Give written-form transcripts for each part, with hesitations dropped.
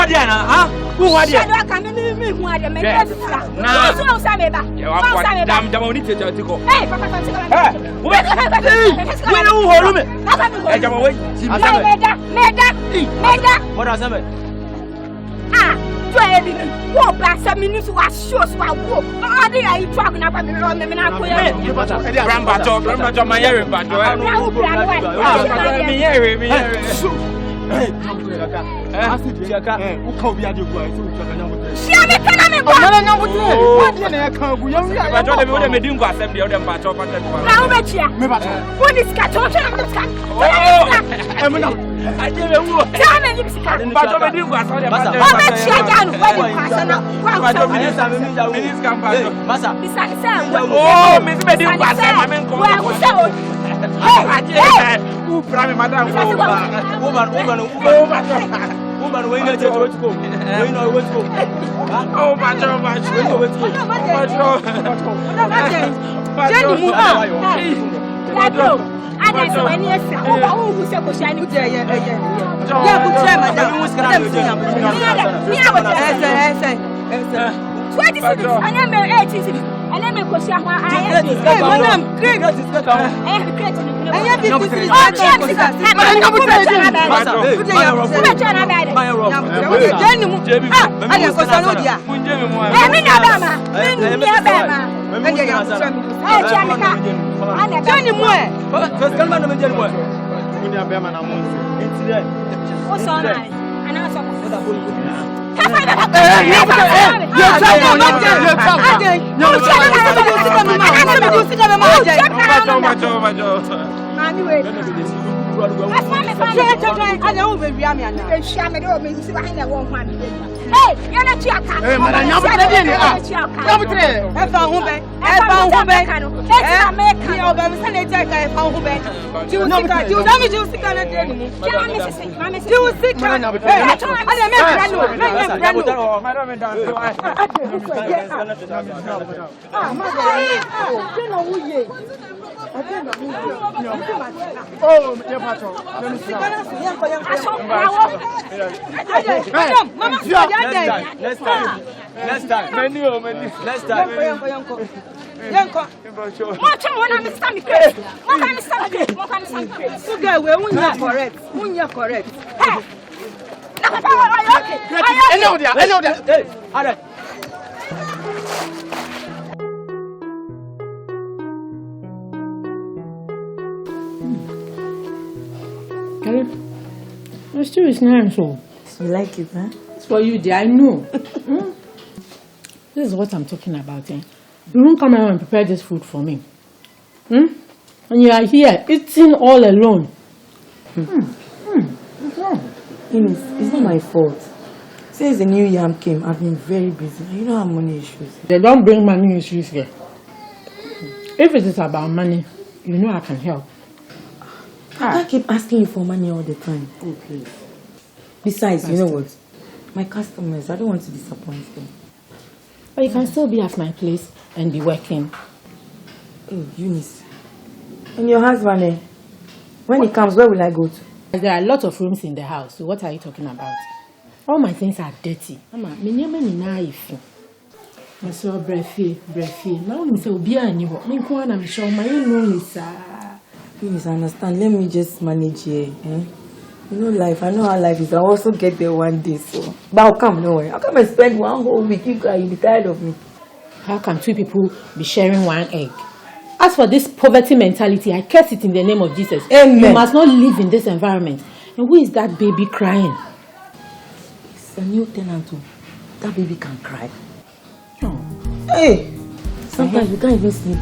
are there now, huh? Who are there? I can't me who are there. Make it now. So Sameba. Damn, the money to go. Hey, Papa, wait. When you hold me. Meda. What are some? Ah, 12 walk back 7 minutes was sure so I walk. All day I talking about the road, and I put my hearing, but woman, when you go. Oh, my The stew is nice, so. You like it, huh? It's for you, dear. I know. This is what I'm talking about, eh? You won't come around and prepare this food for me. And you are here eating all alone. What's wrong? It's not my fault. Since the new yam came, I've been very busy. You know I have money issues. They don't bring money issues here. If it is about money, you know I can help. I keep asking you for money all the time. Oh, please. Besides, you know what? My customers, I don't want to disappoint them. But you can still be at my place and be working. Oh, Eunice. And your husband, eh? When he comes, where will I go to? There are a lot of rooms in the house, so what are you talking about? All my things are dirty. Mama, me nyama ni na ifi. Me so brefi. Now me say obi ani ho. Me ko na me show my no isa. Please understand. Let me just manage here. Eh? You know life. I know how life is. I'll also get there one day. So, but I'll come. No way. I'll come and spend one whole week. You'll be tired of me. How can two people be sharing one egg? As for this poverty mentality, I curse it in the name of Jesus. Amen. You must not live in this environment. And who is that baby crying? It's a new tenant too. That baby can cry. Oh. Hey! Sometimes you can't even sleep.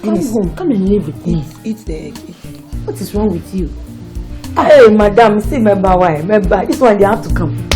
Come home. Come and live with me. Eat the egg. What is wrong with you? Hey, madam, see, remember why? Remember, this one, they have to come.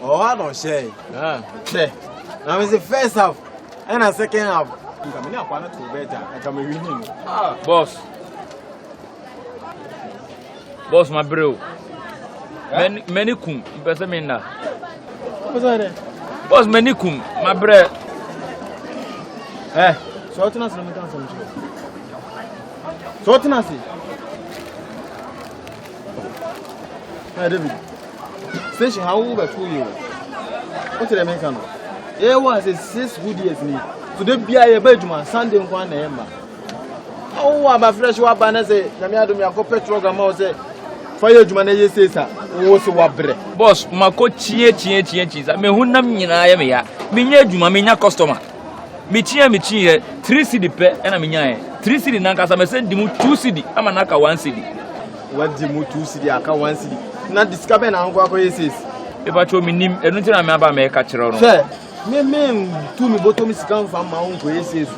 Oh, I don't share. Share. Now it's the first half and a second half. You come in up one or two better. I come in winning. Boss. Boss, my bro. Many kum, person me na. What's that? Boss, many kum, my bro. So what else? So what else? Hey, David. Station, how old are you? What did I make? It was 6 good years. So they be a bedroom Sunday one name. Oh, I'm a fresh one banner. Say, Namiado, me a corporate program. Say, fire to manage. Say, sir, what's what bread? Boss, my coach, I mean, who nam me na ya. Minya Juma, minya customer. Michia, 3 cedi per, and I'm in 3 cedi Nankas. I'm sending you 2 cedi. I'm a naka 1 cedi. What the mood 2 cedi? I can 1 cedi. Not discovering Uncle Oasis. If I told me, I don't remember me catcher on. Sir, me to me, but me come from my own Oasis.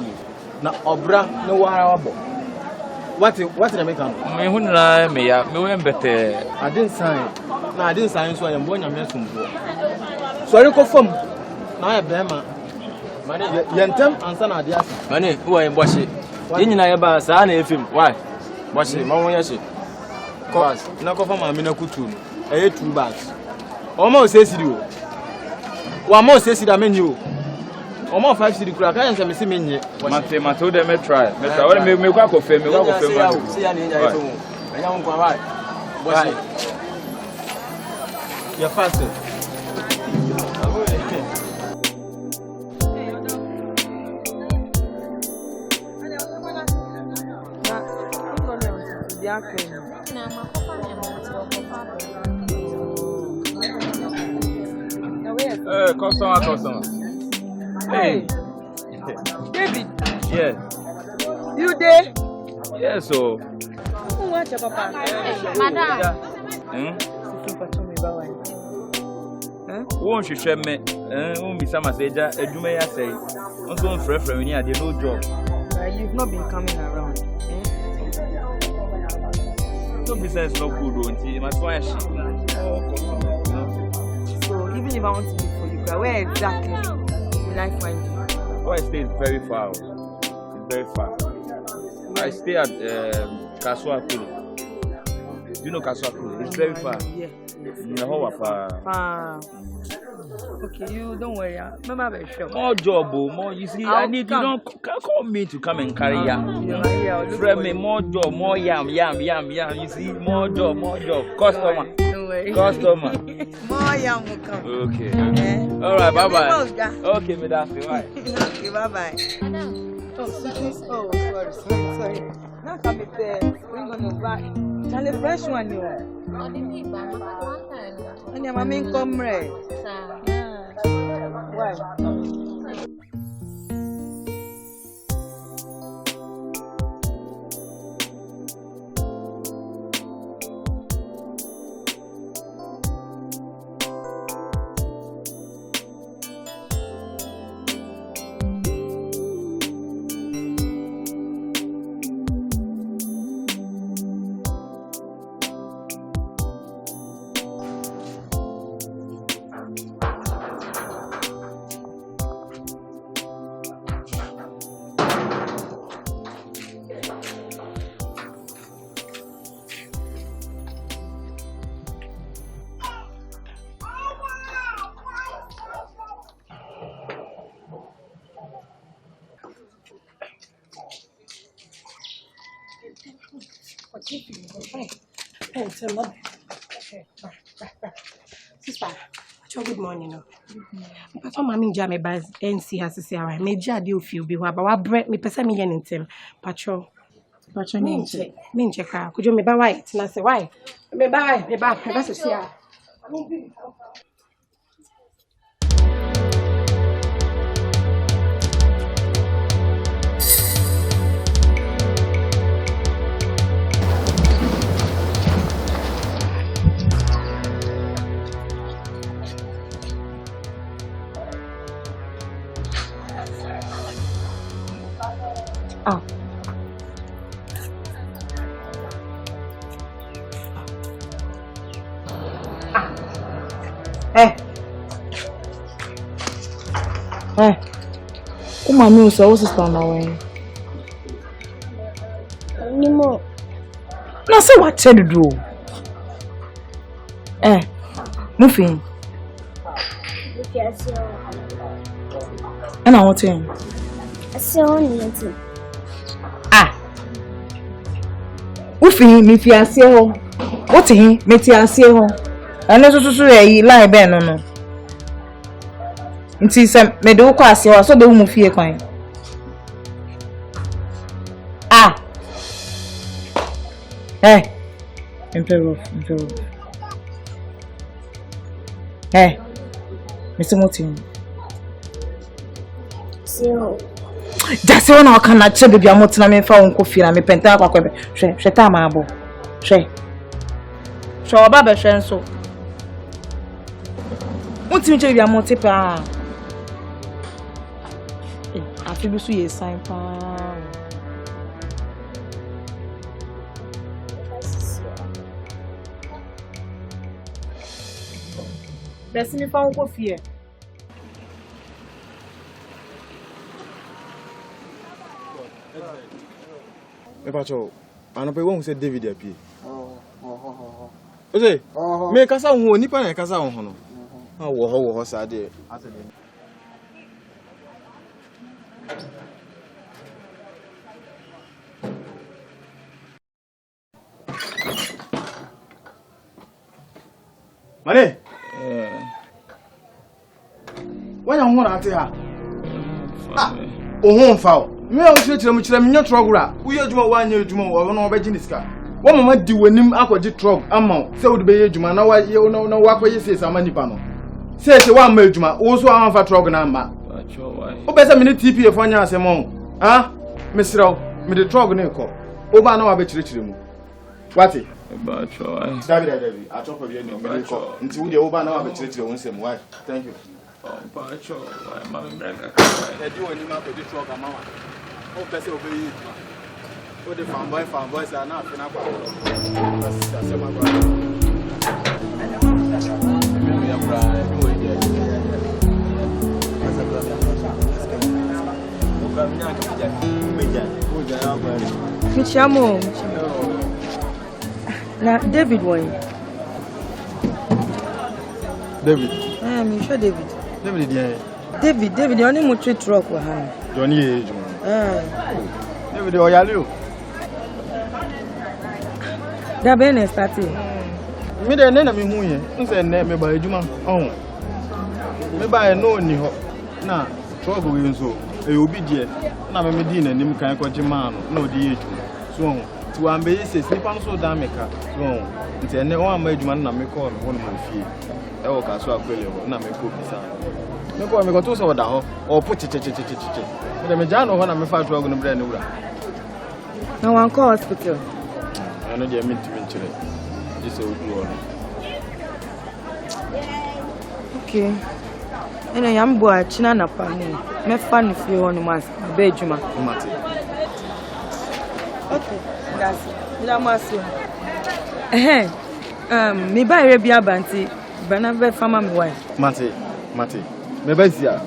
Now, Obra, no whatever. What did I make? Me who na me ya, me went better. I didn't sign. No, I didn't sign, so I am born a mess. So I confirm. Now I bema. Money, Yentem and Son of the Money, who I am washing. Didn't I about San if him? Why? Washing, Mamma Yashi. Cause, no confirm my minakutu. I ate 2 bags. Almost says you. One more says I mean you. Almost 5 city crack. I am missing me. I told them I try. What make me walk off him? Me walk off him. See, I need I don't go right. Why? You're faster. Customer. Hey. David. Yes. You there? Yes, so. Who wants your papa? Madam. Won't you share me? Won't be some message. Do may I say? Also, friend, when you had no job. You've not been coming around. No business, no good. That's why she. So even if I want to look for you, where exactly will I find you? Where I stay is very far. It's very far. I stay at Kasuakulu. Do you know Kasuakulu? It's very far. Yeah. In the whole far. Okay, you don't worry. Remember, very sure. More job, more. You see, I need you don't call me to come and carry yam. Friend me more job, more yam. You see, more job. Customer. Customer. More yam will come. Okay. All right, bye. Okay, me that's it. Bye. Okay, bye. Oh, sorry. Now come it there. We're gonna buy. Tell the fresh one you want. And your mommy come red. Why? Hey, sister, good morning. But mommy jam by NC has to say, I may judge you feel be what I break me person me in him. Patrol. Mean check. Could you me buy white? And I say, why? Me buy, that's a share. Oh. Uma mi usa o sister na we. Ni mo. Na say what said do. Mufin. And I want him. Mufin mi fi ase ho. What him me ti ase ho. Eno so yi line be no. Nti se me de ukọ ase ho so be mu fie kwan. Imperial. Mr. Motin. Just when I can actually be a mountain, I mean, found coffee and me penta. Shetama abo. Show Baba Shenso. What's in your motipa? I feel so ye sign. Best me found coffee. Me pacho, anope won say David apie. Oje, me kasa ho nipa na kasa ho no. Wo ho sa de. Mane. Why you want ate ha? Ohun fa o. Me o chire mu chire me nya trogura. Wo ye djuma wa nya djuma wo no obeji niska. Wo mama di wanim akọji trog ama se wo de be ye djuma na wa ye na wa akọye sesa ama nipa no. Se wa ma djuma wo so anfa trog na ama. Wo be se me ni TP e fanya asem o. Ha? Me siraw me de trog na ekọ. Wo ba na wa be chire mu. Wati? David, I talk of you until the over now. I'm church. Why? Thank you. Pacho, I'm a brother. I do any map of the truck. I'm out. Oh, that's obey. Oh, the farm boys are not enough. Now, David, why? David. I'm sure David. David, yeah. David, the only motor truck we have. Johnny, David, oh, you. That Ben started. Me the name me who ye. Say name me by Juma. Oh. Me by no ni ho. Na trouble we so. E obi die. Na me di na nim kan kwaje man no di ye. So to ambe say sleeper so da meka. So nti ene o am adwuma na me call me won fie. E wo ka so akwele ho na me ko bisa. Me ko me ko to so da ho. O po che. Me me ja no ho na me fa trouble no bre ne wura. Na wan call hospital. I know they are meant to mention it. This will do all. Okay. And I am boy, China na pani. Me fan if you want mas bedjuma. Mate. Okay. That's it. La maso. Me buy rebia banti. Bana be farmer me wife. Mate. Me buy sia.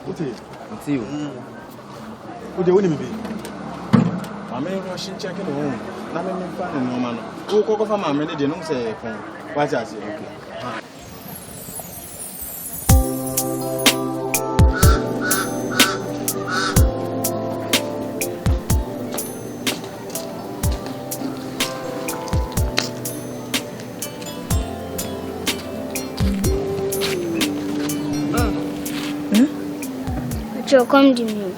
Ote. See you. Who dey woni me be? Mama e rush check no home. Na me fa no ma no. Wo kokko fa mama ne dey no say kon. Wa ja say okay. Joe, come to me.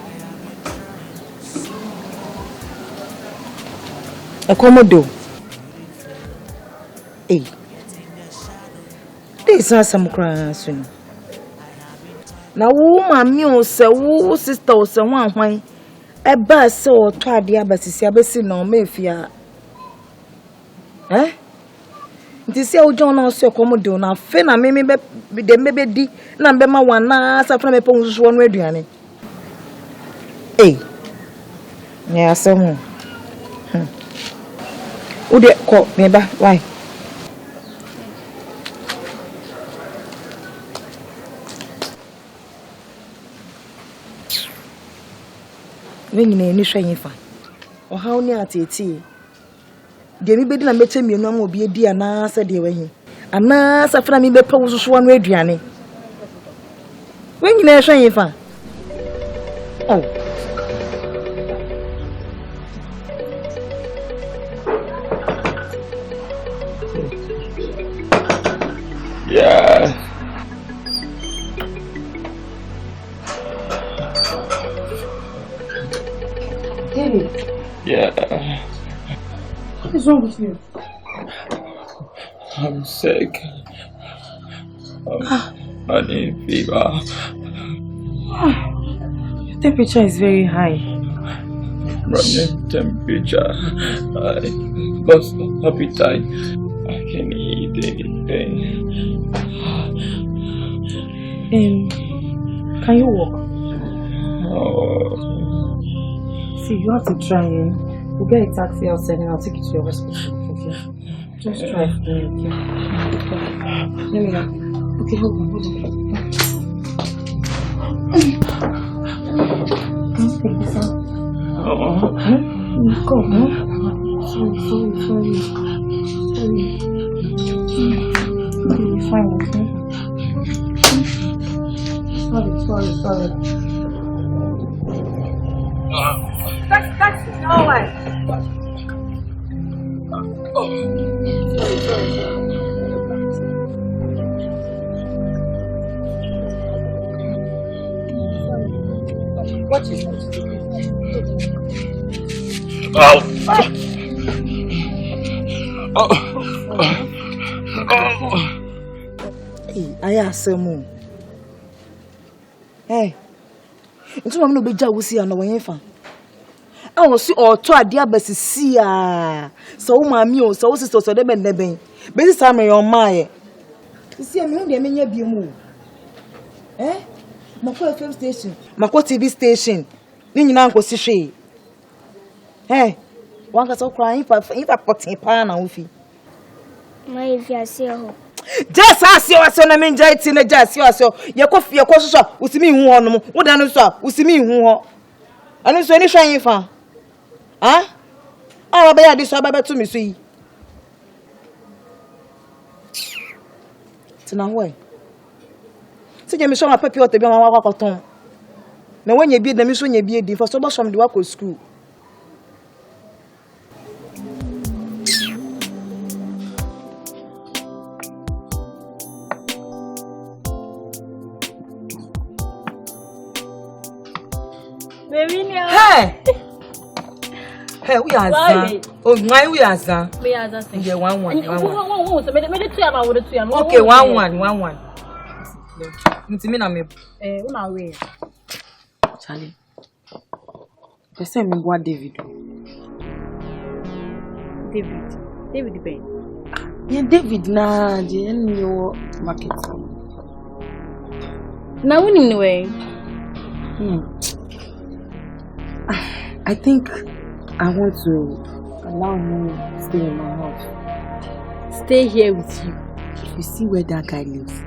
Komodo. This is some crass. Now, woman, you say, woo, sister, or someone, why a bus so tried the abbas, Abbassi, no, Mayfair. This old John also Komodo now, Fena, maybe the maybe number one, as a from a pose one way. Ude ko meba why? When you ni hwan fa. O haw ni atete. De mi bedi na meche mienu am obi edi ana se de wahi. Ana sa fra mi bepa wososo anu aduane. When you na hwan fa. Oh. Yeah. David. Yeah. What is wrong with you? I'm sick. I need fever. Your temperature is very high. Running temperature. I lost appetite. I can't eat anything. Can you walk? Oh. See, you have to try. We'll get a taxi outside and I'll take you to your hospital. Okay? Just try for me, okay? Let me know. Okay, hold on. Can you take this out? Go, huh? Sorry. You'll be fine, okay? Sorry. That's all right. What is that? Hey, I asked him. Hey, it's one of the job we see on the way in. I was see or to a diabesi see so my mule, so sister, so they been the bang. But this time you're my. You see, I'm the many of you move. Eh? Mako FM station, Mako TV station. Nini na nko si Hey, one ka so crying if I put in pan and ufi. My if you see her. Just ask you what na me njai ti na just you aso. Ye ko so usimi hu ho no mo. Wo da no so usimi hu ho. Anu so ni hwan fa. Ah? Ah ba ya di so ba betu mi so yi. Tina hoe. Se je me so ma papi o te bi ma wa kwaton. Na wanya bi na mi so nya bi edi for so bo som de wa ko school. Hey, we are Zan. Oh, why we are Zan? We are Zan. Yeah, one. Okay, 1-1. Ntimina me. Una we. Charlie. The same me boy David. David Ben. Yeah, David na the new market. Now we know way. I think I want to allow him to stay in my house. Stay here with you. If you see where that guy lives,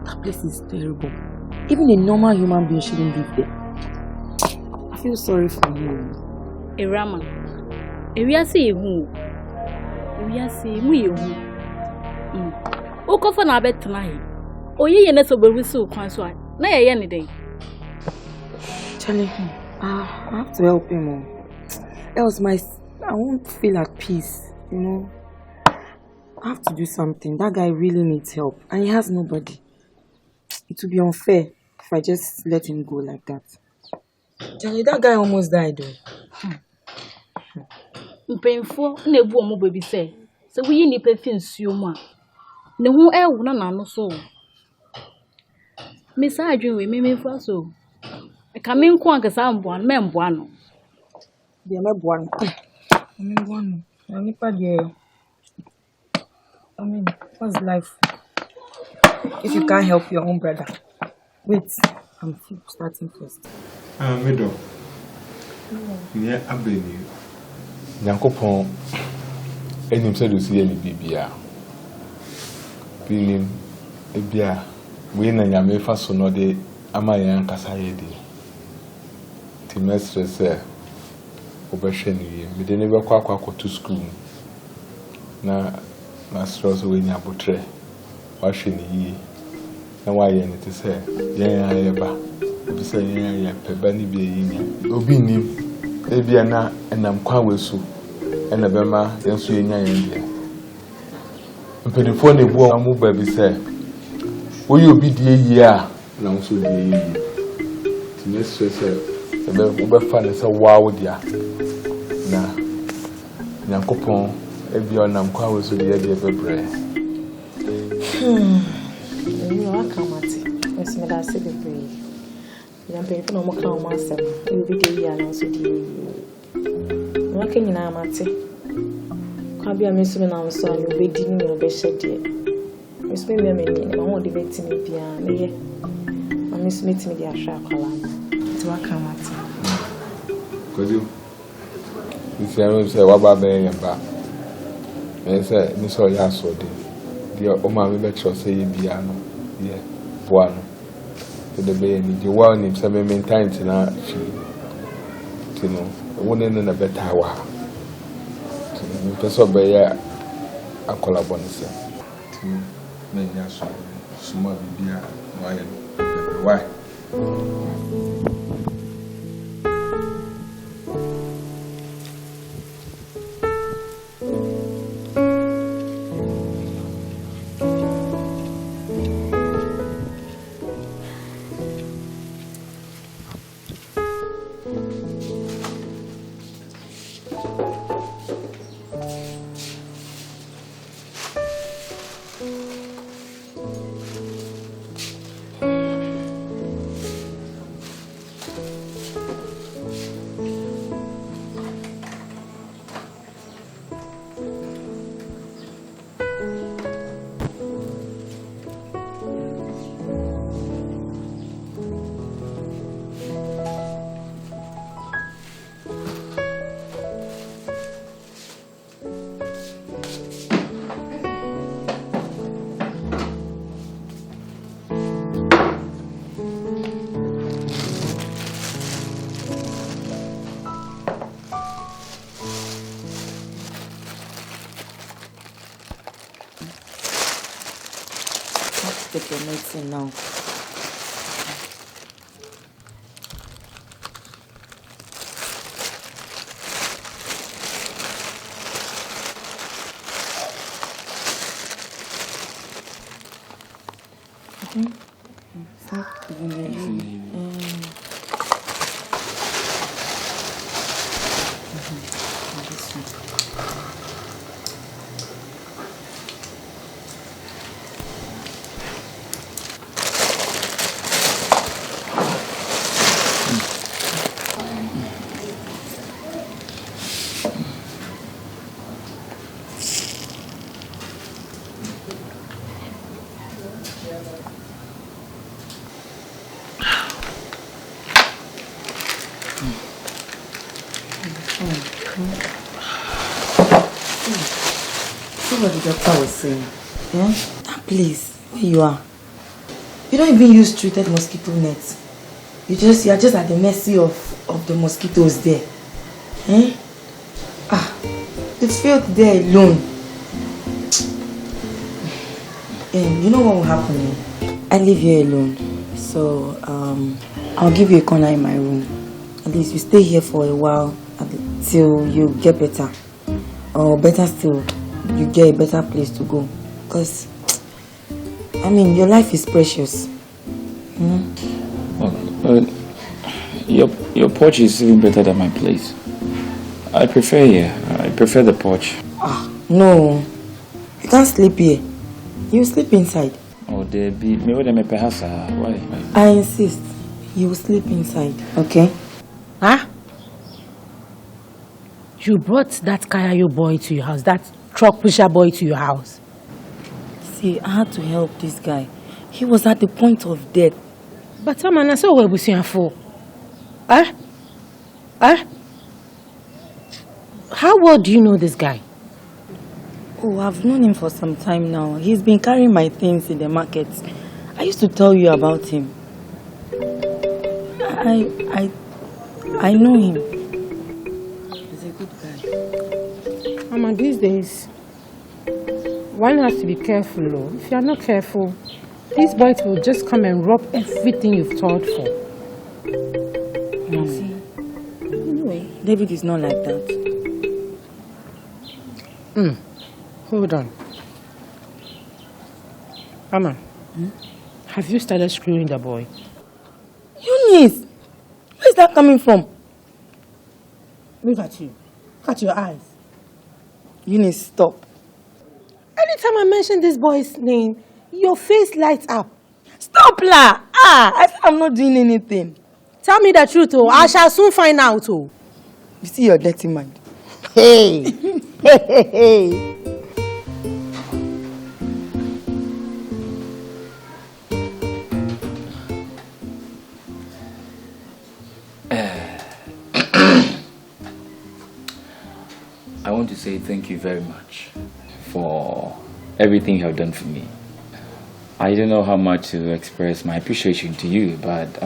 that place is terrible. Even a normal human being shouldn't live there. I feel sorry for him. Erama. Ewiase ehu. Ewiase mu ehu. Okofa na betena he. Oye na so beru so kwan so na ye ne den. Charlie, I have to help him. Else I won't feel at peace, you know. I have to do something. That guy really needs help and he has nobody. It would be unfair if I just let him go like that. Charlie, that guy almost died though. Painful na ebu omo baby say. So we ni pe fi nsuo mu a. Ne hu ewu na na no so. Me sa adwen we me fa so. Ka me nko ankasa mboa me mboa no. Dia me boa no. Me boa no. Na nipa de. I mean, what's life? If you can't help your own brother. Wait, I'm starting first. Middle. Near Abbey. Yankopon. Enim said to see any bibia. Feeling a beer. We na nyame fa so no de amayan kasa yedi. Timestre se obehwe ni me de ne bekwa akwa to school. Na stress we nya botre. Wa hwe ni yi. Na wa ye ne te se yen aye ba. Obi se yen aye peba ni bi yi nya. Obi ni e bia na enam kwa wesu. Ena bema yenso yenya yen bia. Mpedifo ne bu amu ba bi se oyi obi die yi a na nso die yi. Timestre se ebe fa ne se wow dia. Na nyankopon ebi onam kwa wesu die de bebre. You are kamati. Yes, me da se bebre. Ya mpe no mo ka o ma asem. E bi de yi a na nso die yi. No ka nyina amate. Kwa bia me so na nso anyo be di ni no be hyede. Me so me me ni ma ho de betimi bia me ye. Ma me so metimi de ahwa akwala. Ti wa kamati. Koju. Isi anu se wa ba be yamba. Me se ni so ya so de. Dia o ma me be tro se ye bia no. Ye boa no. The be ni di wa ni se me maintain na fi. Tino, wone na better wa. Tino, person be ya akola bonise. Tino, na nya so suma bibia wa ye. Why? Take your medicine now. See what the doctor was saying. Yeah? Please, where you are? You don't even use treated mosquito nets. You are just at the mercy of the mosquitoes there. Eh? It's filled there alone. You know what will happen? I live here alone. So I'll give you a corner in my room. At least you stay here for a while till you get better. Or better still, you get a better place to go. Because, I mean, your life is precious. Your porch is even better than my place. I prefer here. I prefer the porch. No. You can't sleep here. You sleep inside. Oh, there be perhaps. Why? I insist. You will sleep inside. Okay? Huh? You brought that Kayayo boy to your house, that truck pusher boy to your house. See, I had to help this guy. He was at the point of death. But I saw what was here for. Huh? Huh? How well do you know this guy? Oh, I've known him for some time now. He's been carrying my things in the market. I used to tell you about him. I know him. He's a good guy. Mama, these days, one has to be careful, though. If you are not careful, these boys will just come and rob everything you've toiled for. See, anyway, David is not like that. Hold on. Mama, have you started screwing the boy? Eunice, where's that coming from? Look at you. Look at your eyes. Eunice, stop. Anytime I mention this boy's name, your face lights up. Stop, la! I said I'm not doing anything. Tell me the truth, oh. I shall soon find out, oh. You see your dirty mind. Hey! Hey! I want to say thank you very much for everything you have done for me. I don't know how much to express my appreciation to you, but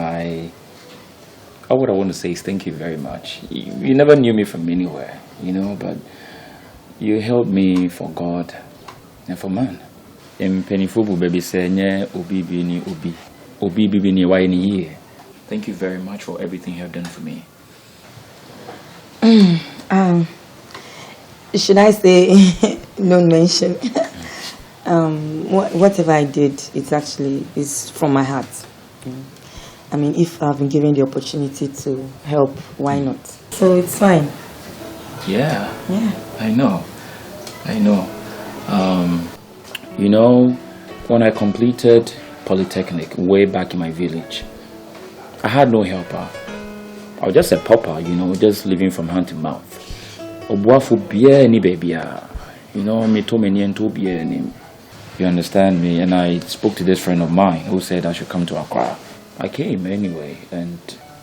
all what I want to say is thank you very much. You never knew me from anywhere, you know, but you helped me for God and for man. Thank you very much for everything you have done for me. Should I say don't mention? Whatever I did, it's from my heart. I mean, if I've been given the opportunity to help, why not? So it's fine. Yeah. I know. You know, when I completed Polytechnic way back in my village, I had no helper. I was just a pauper, you know, just living from hand to mouth. You know, me too many and too. You understand me? And I spoke to this friend of mine who said I should come to Accra. I came anyway, and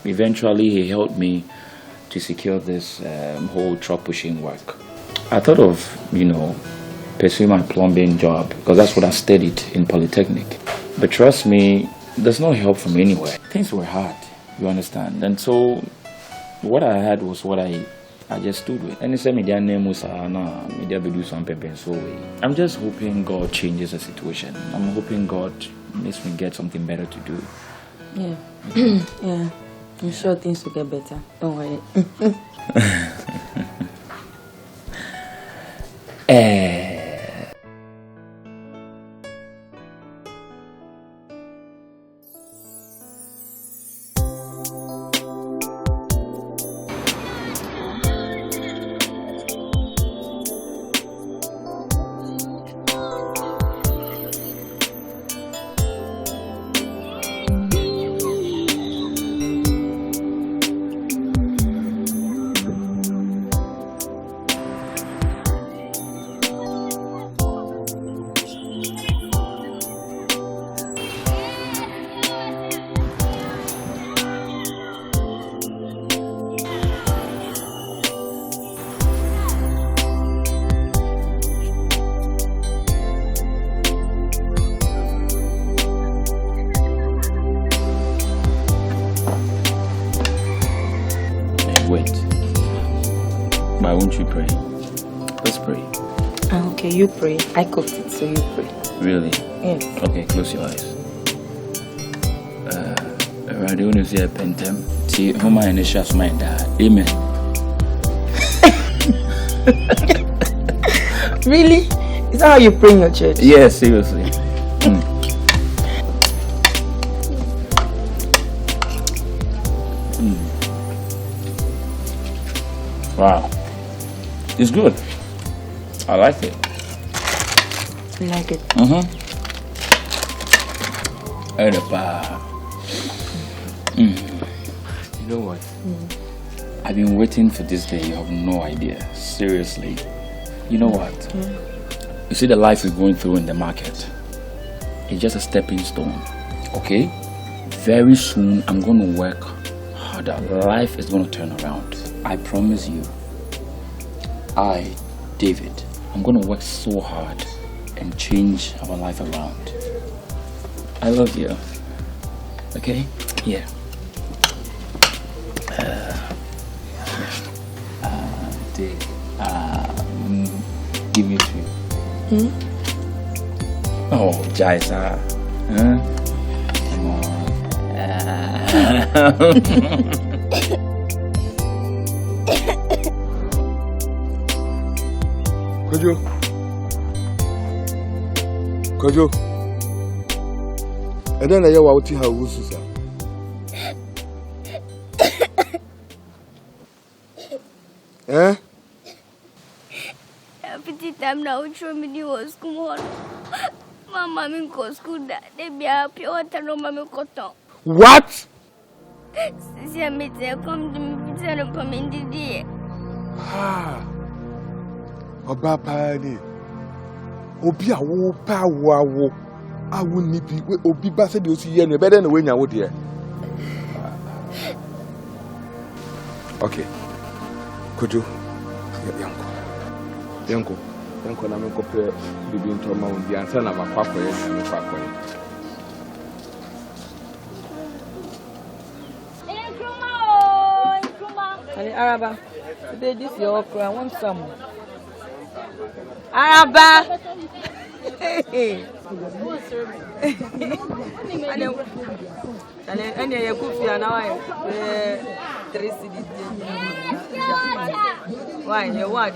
eventually he helped me to secure this whole truck pushing work. I thought of, you know, pursuing my plumbing job because that's what I studied in Polytechnic. But trust me, there's no help from anywhere. Things were hard, you understand? And so what I had was what I just stood with. And he said, media name was media do something so I'm just hoping God changes the situation. I'm hoping God makes me get something better to do. Yeah. Yeah. I'm sure things will get better. Don't worry. Wait. Why won't you pray? Let's pray. Okay, you pray. I cooked it, so you pray. Really? Yes. Okay, close your eyes. I want to see a pentem. See, who my initials my dad. Amen. Really? Is that how you pray in your church? Yes, seriously. Wow. It's good. I like it. You like it? You know what? I've been waiting for this day. You have no idea. Seriously. You know what? You see the life we're going through in the market. It's just a stepping stone. Okay? Very soon I'm going to work harder. Life is going to turn around. I promise you. I, David, I'm going to work so hard and change our life around. I love you. Okay? Yeah. Give me 2. Oh, Jaisa. Huh? Come on. Kojo. And then I hear what you have used. Eh? Every time now, show me the was Kumawood. Mama, me go school that they be a pure water, no mamma cotton. What? See, I meet them come to me, tell them from India. Ah. Oba Pani. Obi a wo pa wo. I will need be Obi Bassett, you see, and better than when you would here. Okay. Could you? Yanko, I'm going to compare the winter mount, the answer of my papa and papa. Araba, today this is your okra. I want some. Araba. And you could be an hour. 3 cities. Why? You what?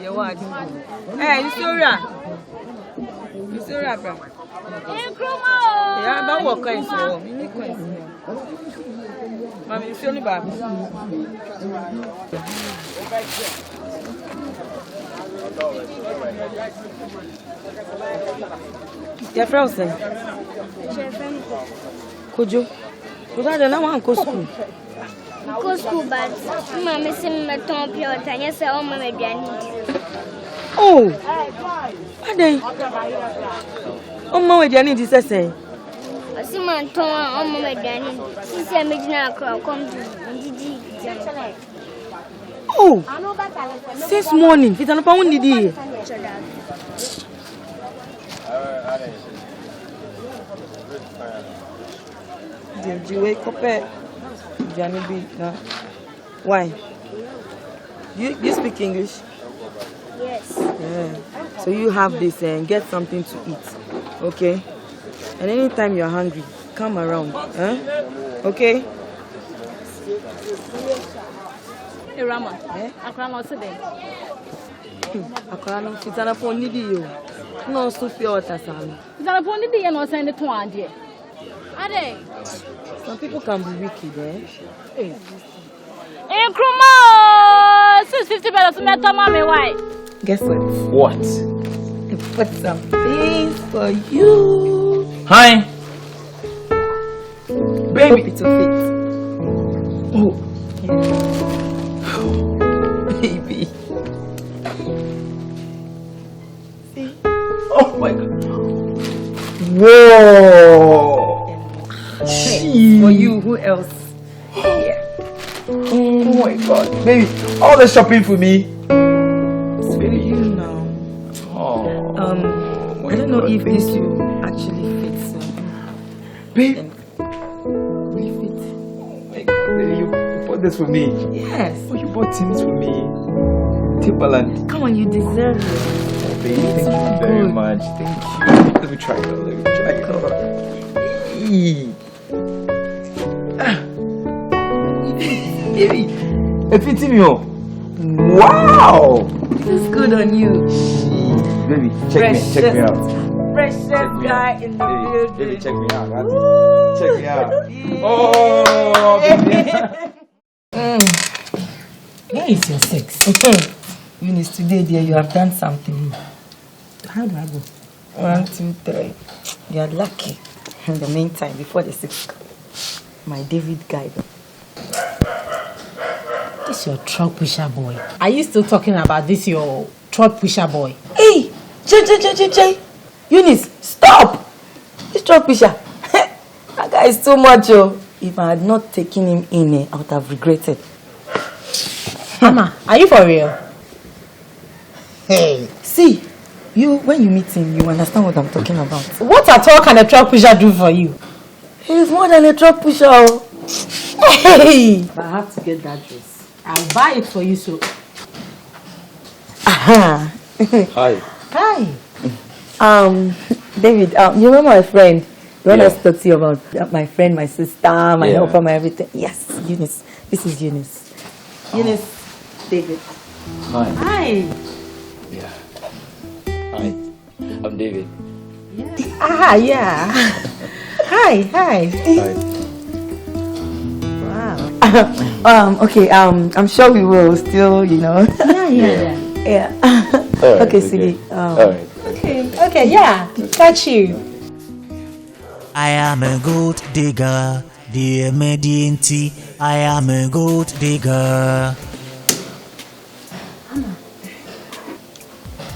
Hey, you Sura, bro. Yeah, but what kind of mini coins? Mommy, you only baby. You're frozen. Could you? Could I don't go school? Go school, but Mamma sent me to pure water, and yes, I want my granny. Oh, are they? Oh, my granny is saying. I see my tongue on my granny. She said, "Me now come to Gigi." Oh, since morning, it's an pound did. Did you wake up at Johnny B? Why? You speak English? Yes. Yeah. So you have this and get something to eat, okay? And anytime you're hungry, come around, huh? Okay? Hey Rama, Akrano today. Akrano, it's an upon you. No, so pure water, son. It's an upon the and send it to Andy. Are they? Some people can be wicked, eh? Hey, Kruma! 650 better to meet mommy, why? Guess what? What? I put some things for you. Hi. Baby. Hope it will fit. Oh. Yeah. Baby. See? Oh my God. Whoa! For you, who else? Yeah. Oh my God. Baby, all the shopping for me. It's for you now. Oh. I don't know if this will actually fit. Babe. Will it fit? Oh my God, baby, you bought this for me. Yes. Oh, you bought things for me. Timberland. Come on, you deserve it. Oh, baby, thank you very much. Thank you. Let me try it. Baby, it fits me. Wow! This is good on you. Baby, check me out. Precious guy in the building. Baby, check me out. Right? Check me out. Oh, baby. Where is your sex? Eunice, today, dear, you have done something. How do I go? 1, 2, 3. You are lucky. In the meantime, before the 6th, my David guide. This your truck pusher boy. Are you still talking about this your truck pusher boy? Hey! Jay! Eunice, stop! This truck pusher. That guy is too much, oh. If I had not taken him in, I would have regretted. Mama, are you for real? Hey, see, when you meet him, you understand what I'm talking about. What at all can a truck pusher do for you? He's more than a truck pusher. Hey! But I have to get that dress. I'll buy it for you, so. Aha. Hi. Hi. David, you remember my friend? The one I spoke to you about my friend, my sister, my helper, my everything. Yes, Eunice. This is Eunice. Eunice, David. Hi. Hi. Yeah. Hi. I'm David. Yeah. Yeah. Hi. Hi. Wow. Okay, I'm sure we will still, Yeah. Yeah. Right, okay, Sidi. Alright. Okay, yeah. Catch you. I am a gold digger, dear Ghanaian Twi. I am a gold digger.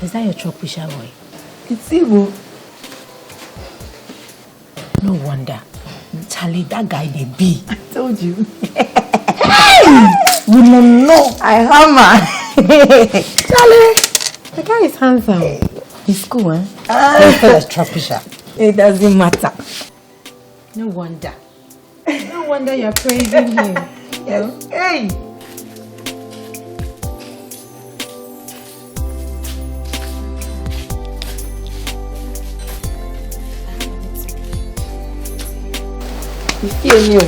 Is that your truck pusher boy? It's Ibu. No wonder. Charlie, that guy they be. I told you. You don't know. I hammer. Charlie, the guy is handsome. He's cool, eh? He's still a truck pusher. It doesn't matter. No wonder. No wonder you're praising him. Yes. Hey. You feel me?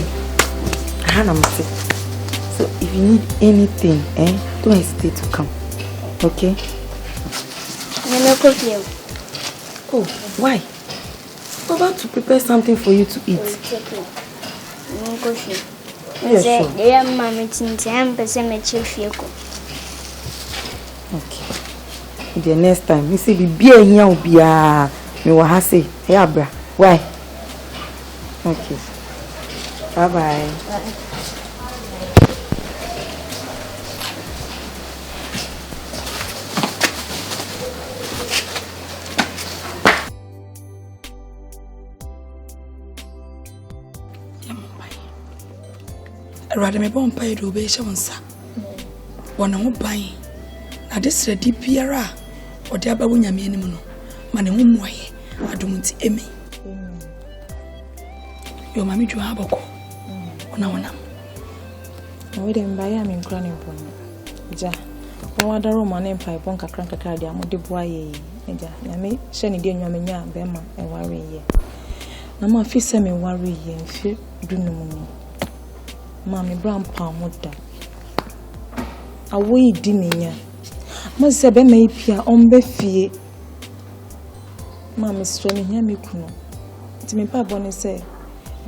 So if you need anything, don't hesitate to come. Okay? Oh, why? I'm about to prepare something for you to eat. Yes, okay. The next time, you see the beer here will be me wa say, yeah, bra. Why? Okay. Bye bye. Rather me bon pay do be shawonsa. Wana ho ban. Na de sredi biara o de abawo nyame anim no. Ma ne ho moye adomunti emi. Yo mami ju aboko. Ona. We dem buy am in crane pon. Ja. Won wadaro ma na empa pon kakra dia mo de boa ye. Ja. Nyame hye ne de nyame nya be ma e ware ye. Na ma fi se me ware ye mfi dunum ni. Mami bram pa moda awoyi di menya ma se be mai pia on be fie mami stre me nya me kuno ti me pa bone se e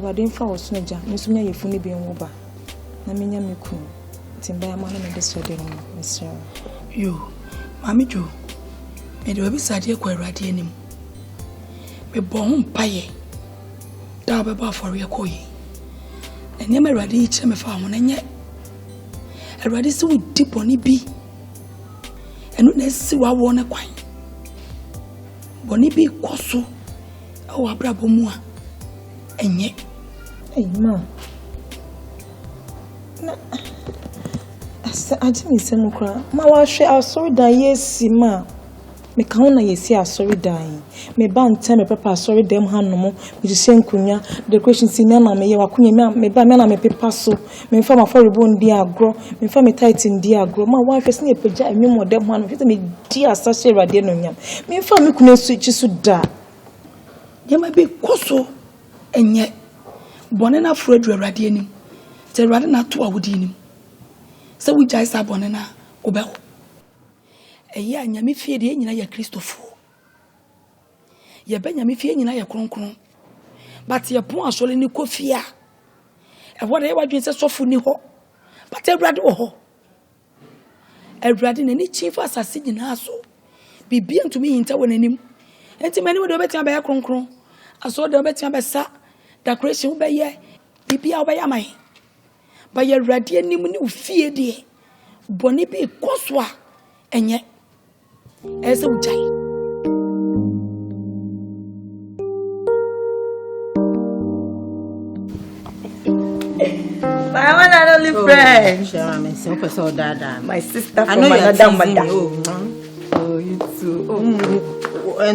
ba den fa woso ja me so nya yefu ne bi nwo ba na me nya me kuno ti ba ma na me de stre no me stre yo mami jo me de obi sade kwa awrade anim me bo ho paye da ba ba for ye koyi and you may ready each time found and yet I ready so deep on it be and not necessarily I want a quine. Bonnie be coso, oh, a bravo moi, and yet, hey, ma. I didn't say no cry. Ma wa share sorry that yes, ma. Me kauna yesi asori dan me ban tell me papa asori dem hanu mo me se nkunya decoration si na na me ye wakunya me ba me na me pepa so me fa ma for bon di agro me fa me tight ndi agro ma wa fese na peja enwom dem hanu fese me di asase rade no nyam me fa me kuna suchi so da ye ma be koso enye bone na fro adu rade anim te rade na to awudi anim se we jai sa bone na obeho eya nyame fie de nyina ya Kristofo ye ba nyame fie nyina ya kronkron but ye pon asole ni kofia e wo de ye wadwen se sofo ni ho but awrade wo ho awrade ne ni chief asase nyina so bibia ntumi hinta wonanim enti mani wo de obetia ba ya kronkron aso de obetia ba sa decoration ba ye bibia wo ba ya mai ba ye awrade anim ni ofie de boni bi koswa enye ese ujai my one and only friend. Dada. My sister from another mother. Oh, you too.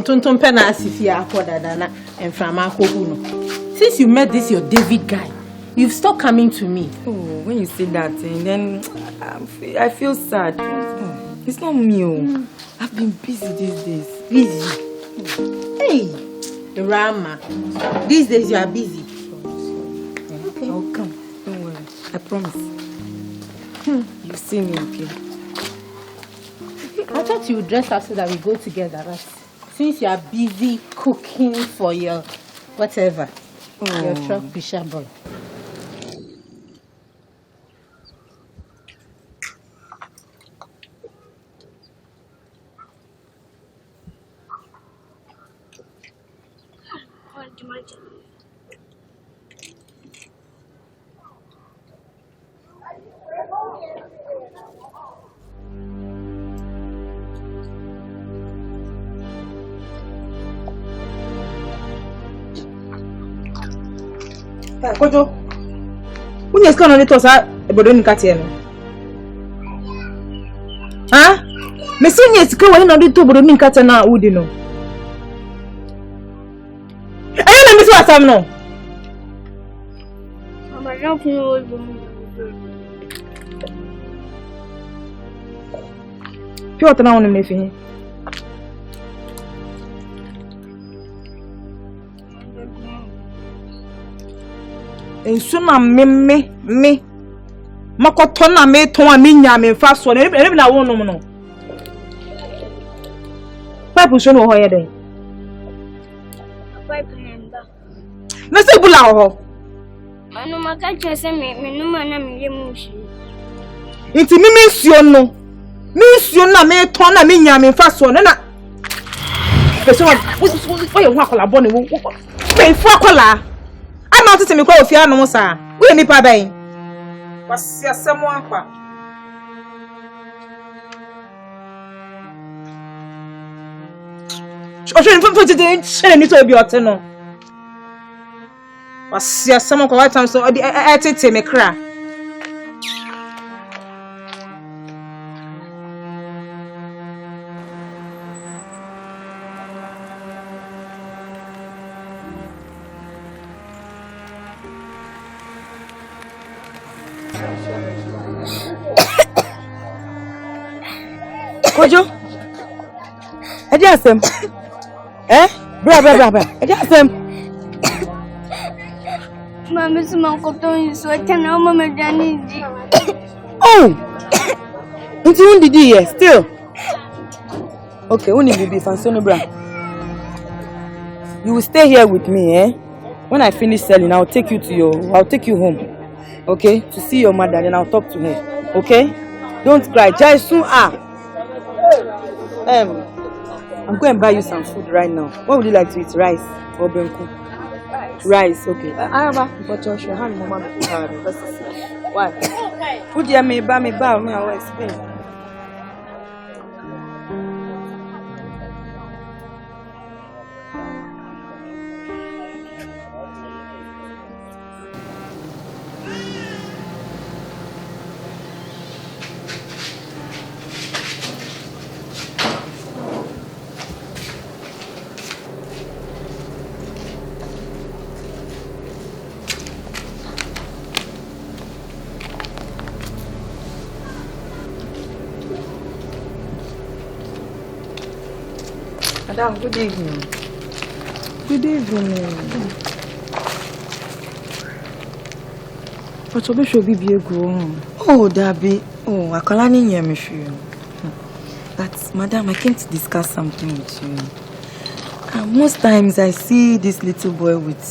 Tonton Pena Sifia Akodadana and Framako Huno. Since you met this your David guy, you've stopped coming to me. Oh, when you say that, and then I feel sad. It's not me. I've been busy these days. Busy? Hey, Rama. These days you are busy. Okay. I'll come. Don't worry. I promise. You see me, okay? I thought you would dress up so that we go together, right? Since you are busy cooking for your whatever. Your truck bishop boy. Kojo, when you scan on it, was a Bodoni Catiano. Huh? Messing go when I did to Bodoni Catana, would you know? I don't know what I'm no. Mama, don't know. Pure now on me. Ensuna me makotona me ton aminya me fa so na na won no no pipe so no ho ye den Pipe member. na se bula ho Manu maka chese me no mana me yemushi. nti mi nsuo no mi nsuo na me ton na me nya me fa so na person wo ye ho akola bo ne wo me fu akola I'm not to me call Fiano Mosa. We me pabay. Was ya someone? I shouldn't put it in chain to be your tenor. Was ya someone called time so I take me cry. Kojo, I just am. Bra. I just am. Mama, some cotton so I can know Mama Danny. Oh, it's only the still. Okay, only be fancy, bra. You will stay here with me, eh? When I finish selling, I'll take you home. Okay, to see your mother, then I'll talk to her. Okay? Don't cry. Jai soon. I'm going to buy you some food right now. What would you like to eat? Rice or benku? Rice, okay. But you should have mama. Why? Would you me buy me? I will explain. Madam, good evening. Good evening. But you should be go. Oh, Dabi. Oh, I can't hear me. But, Madam, I came to discuss something with you. Most times I see this little boy with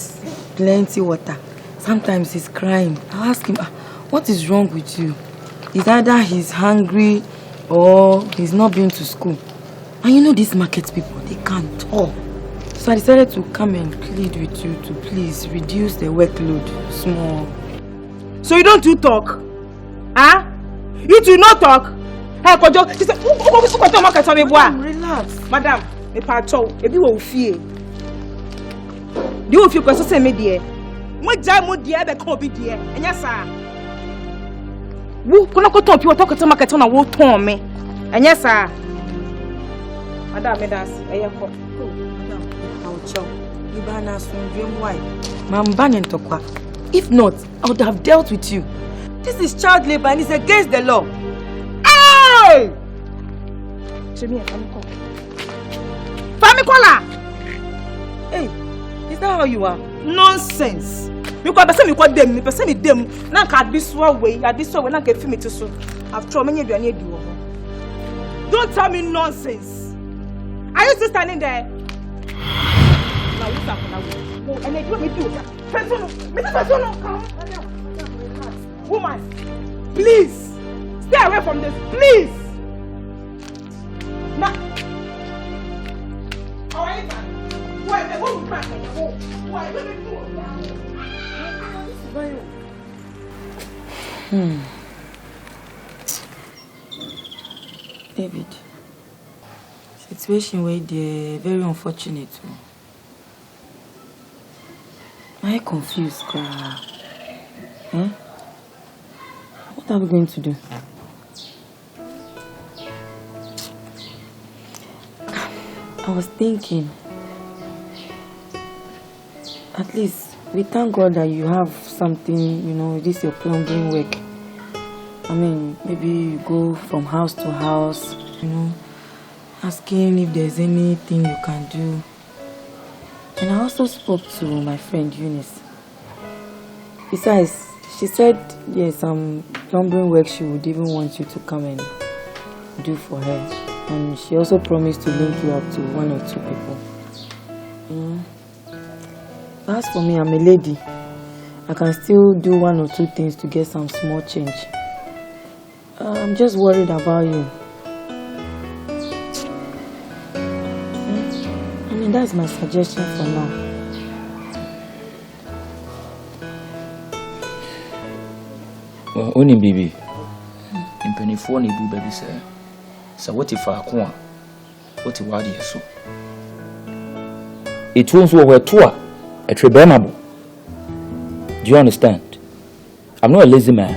plenty water. Sometimes he's crying. I ask him, what is wrong with you? It's either he's hungry or he's not been to school. And you know these market people, they can't talk. So I decided to come and plead with you to please reduce the workload small. So you don't do talk? Huh? You do not talk? Hey, Kojo, she said, relax. Madam, a patrol, a bit of fear. Do you feel because I made dear? What time would the other copy dear? And yes, sir. Who can I talk to you? Talk to market on a war torn me. And yes, sir. Madam, that's a yako. I'll chow. You ban us from dream white. Mam ban and tokwa. If not, I would have dealt with you. This is child labor and it's against the law. Hey! Chemi, Famikola! Hey, is that how you are? Nonsense! You got person me call them, me person me them. Now can't be so away. I this so when I get me to so. After many you need do. Don't tell me nonsense. Are you still standing there? Now you stop now. And then you me do. Person, come. Woman, please stay away from this, please. Now, David, situation where they're very unfortunate. I'm confused, Clara. Eh? What are we going to do? I was thinking, at least we thank God that you have something, you know, this is your plumbing work. I mean, maybe you go from house to house, you know, asking if there's anything you can do. And I also spoke to my friend Eunice. Besides, she said, yes, some plumbing work she would even want you to come and do for her. And she also promised to link you up to 1 or 2 people. As for me, I'm a lady. I can still do 1 or 2 things to get some small change. I'm just worried about you. I mean, that's my suggestion for now. Well, only baby. In penny for any baby, sir. So what if I come? What if I so? It was over tour, a trebemable. Do you understand? I'm not a lazy man.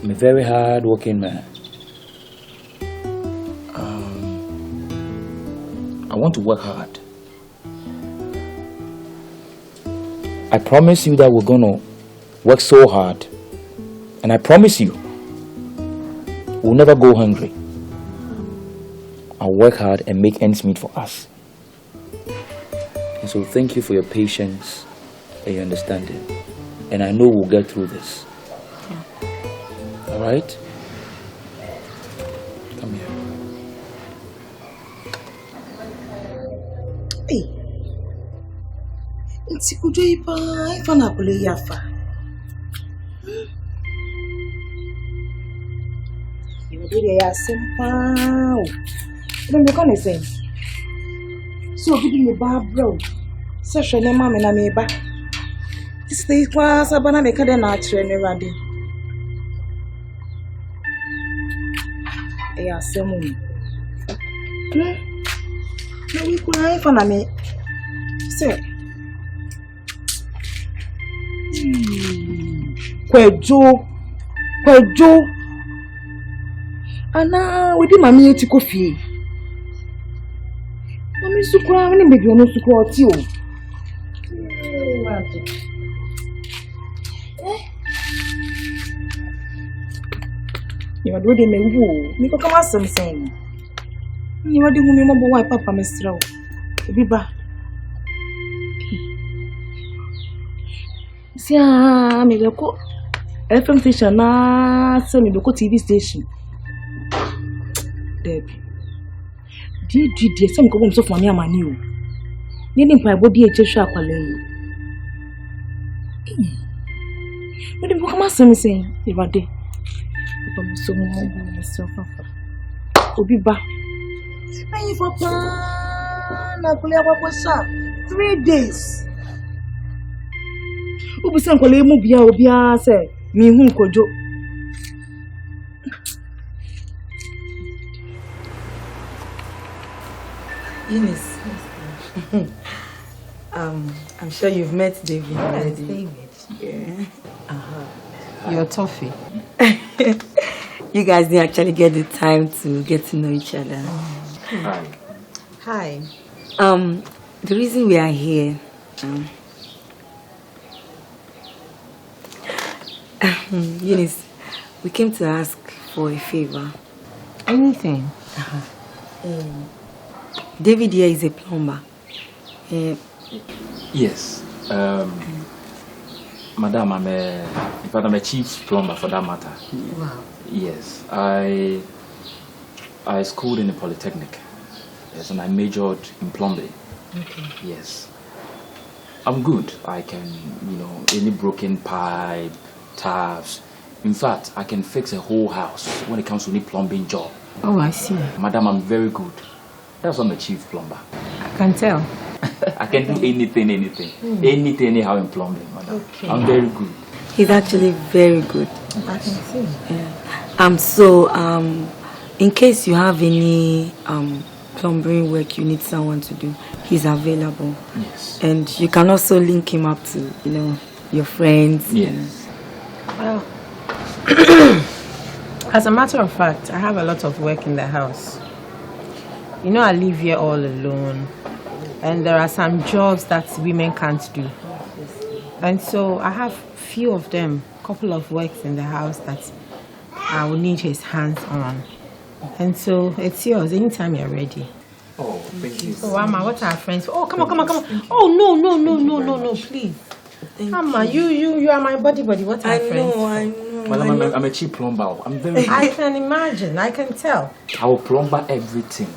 I'm a very hard working man. I want to work hard. I promise you that we're gonna work so hard, and I promise you we'll never go hungry. I'll work hard and make ends meet for us. And so thank you for your patience and your understanding. And I know we'll get through this. Yeah. All right? Come here. Hey. It's Kujoipa, if I'm not going to you simple. Then you can't say. So give me bar bro. So she ne mama na me ba. This is class abana me kada na chere ne rade. Ya semu. Na we kwa ifa na me. Say. Kwejo. Ana we di mami eti kofi. Mami sukura ni baby onu sukura oti o. You are doing me woo. Me ko kama something. You are doing me mo bo papa mesra o. Ebi ba. Sia me be ko FM station na se me be ko TV station. Debbie. Dear, some go home so for me, I'm a new. Needing my body a cheshire quality. But the book must say, if I did, I'm so myself. Will be back. And if I plan, 3 days. Who be sent Colemu Bia, say, me whom could you. Eunice, I'm sure you've met David already. David. Yeah. Your toffee. you guys didn't actually get the time to get to know each other. Hi. Hi. The reason we are here, Eunice, we came to ask for a favor. Anything? David here is a plumber. Yes. Madam, I'm a chief plumber for that matter. Wow. Yes. I schooled in the Polytechnic. Yes, and I majored in plumbing. Okay. Yes. I'm good. I can, any broken pipe, taps. In fact, I can fix a whole house when it comes to any plumbing job. Oh, I see. Madam, I'm very good. That's why I'm a chief plumber. I can tell. I can do anything. Anything, anyhow in plumbing, madam. Okay. I'm very good. He's actually very good. I can see. Yeah. In case you have any plumbing work you need someone to do, he's available. Yes. And you can also link him up to, your friends. Yes. Well, as a matter of fact, I have a lot of work in the house. I live here all alone, and there are some jobs that women can't do. And so I have few of them, couple of works in the house that I will need his hands on. And so it's yours anytime you're ready. Oh, thank you. Oh, Amma, what are our friends? Oh, come on. Oh, no, please. Amma, you are my buddy. What are our friends? I know. Madam, I'm a cheap plumber. I'm very I can imagine. I can tell. I will plumber everything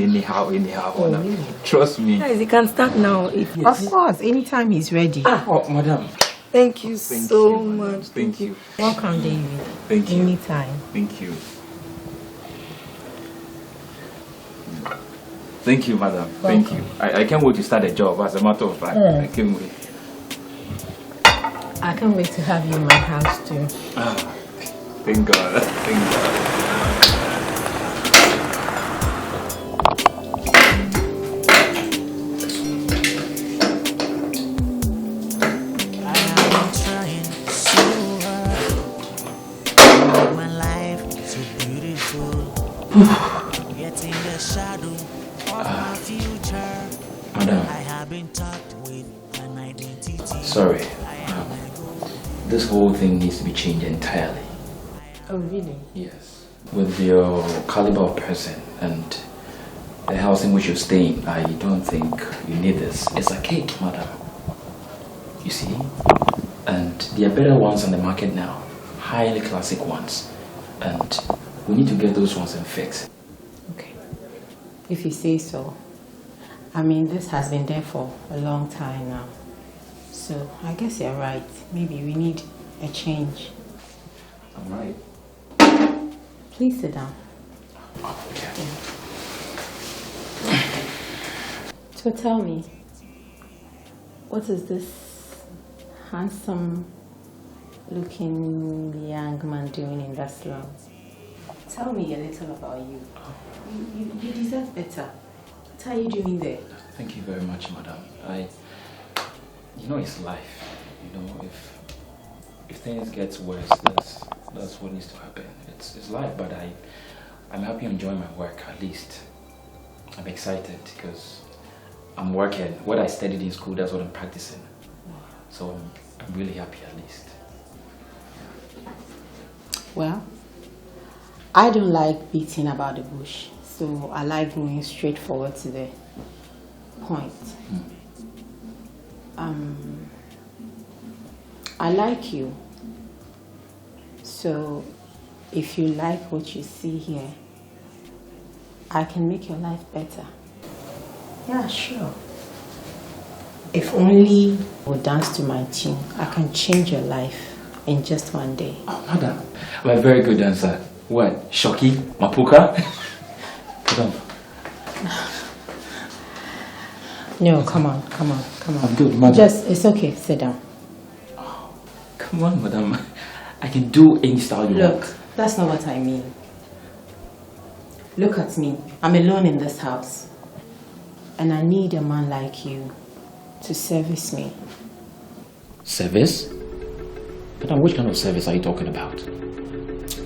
anyhow. Oh, really? Trust me. Guys, you can start now. Of course, anytime he's ready. Oh, madam. Thank you so much. Thank you. Welcome, David. Thank you. Anytime. Thank you. Thank you, madam. Thank you. I can't wait to start a job, as a matter of fact. I can't wait. I can't wait to have you in my house too. Thank God. Thank God. Madam, sorry. This whole thing needs to be changed entirely. Oh, really? Yes. With your caliber of person and the house in which you're staying, I don't think you need this. It's a cake, madam. You see? And there are better ones on the market now. Highly classic ones. And we need to get those ones and fix. Okay. If you say so. I mean, this has been there for a long time now. So I guess you're right. Maybe we need a change. I'm right. Please sit down. Okay. So tell me, what is this handsome looking young man doing in that salon? Tell me a little about you. You deserve better. What are you doing there? Thank you very much, madam. It's life. If things get worse, that's what needs to happen. It's life, but I'm happy I'm enjoying my work at least. I'm excited because I'm working. What I studied in school, that's what I'm practicing. So I'm really happy at least. Well, I don't like beating about the bush, so I like going straight forward to the point. I like you, so if you like what you see here, I can make your life better. Yeah, sure. If only you would dance to my tune, I can change your life in just one day. Oh, madam, I'm a very good dancer. What? Shoki? Mapuka? Put on. No, come on. I'm good, madam. It's okay, sit down. Oh, come on, madam. I can do any style you want. Look, that's not what I mean. Look at me. I'm alone in this house. And I need a man like you to service me. Service? Madam, which kind of service are you talking about?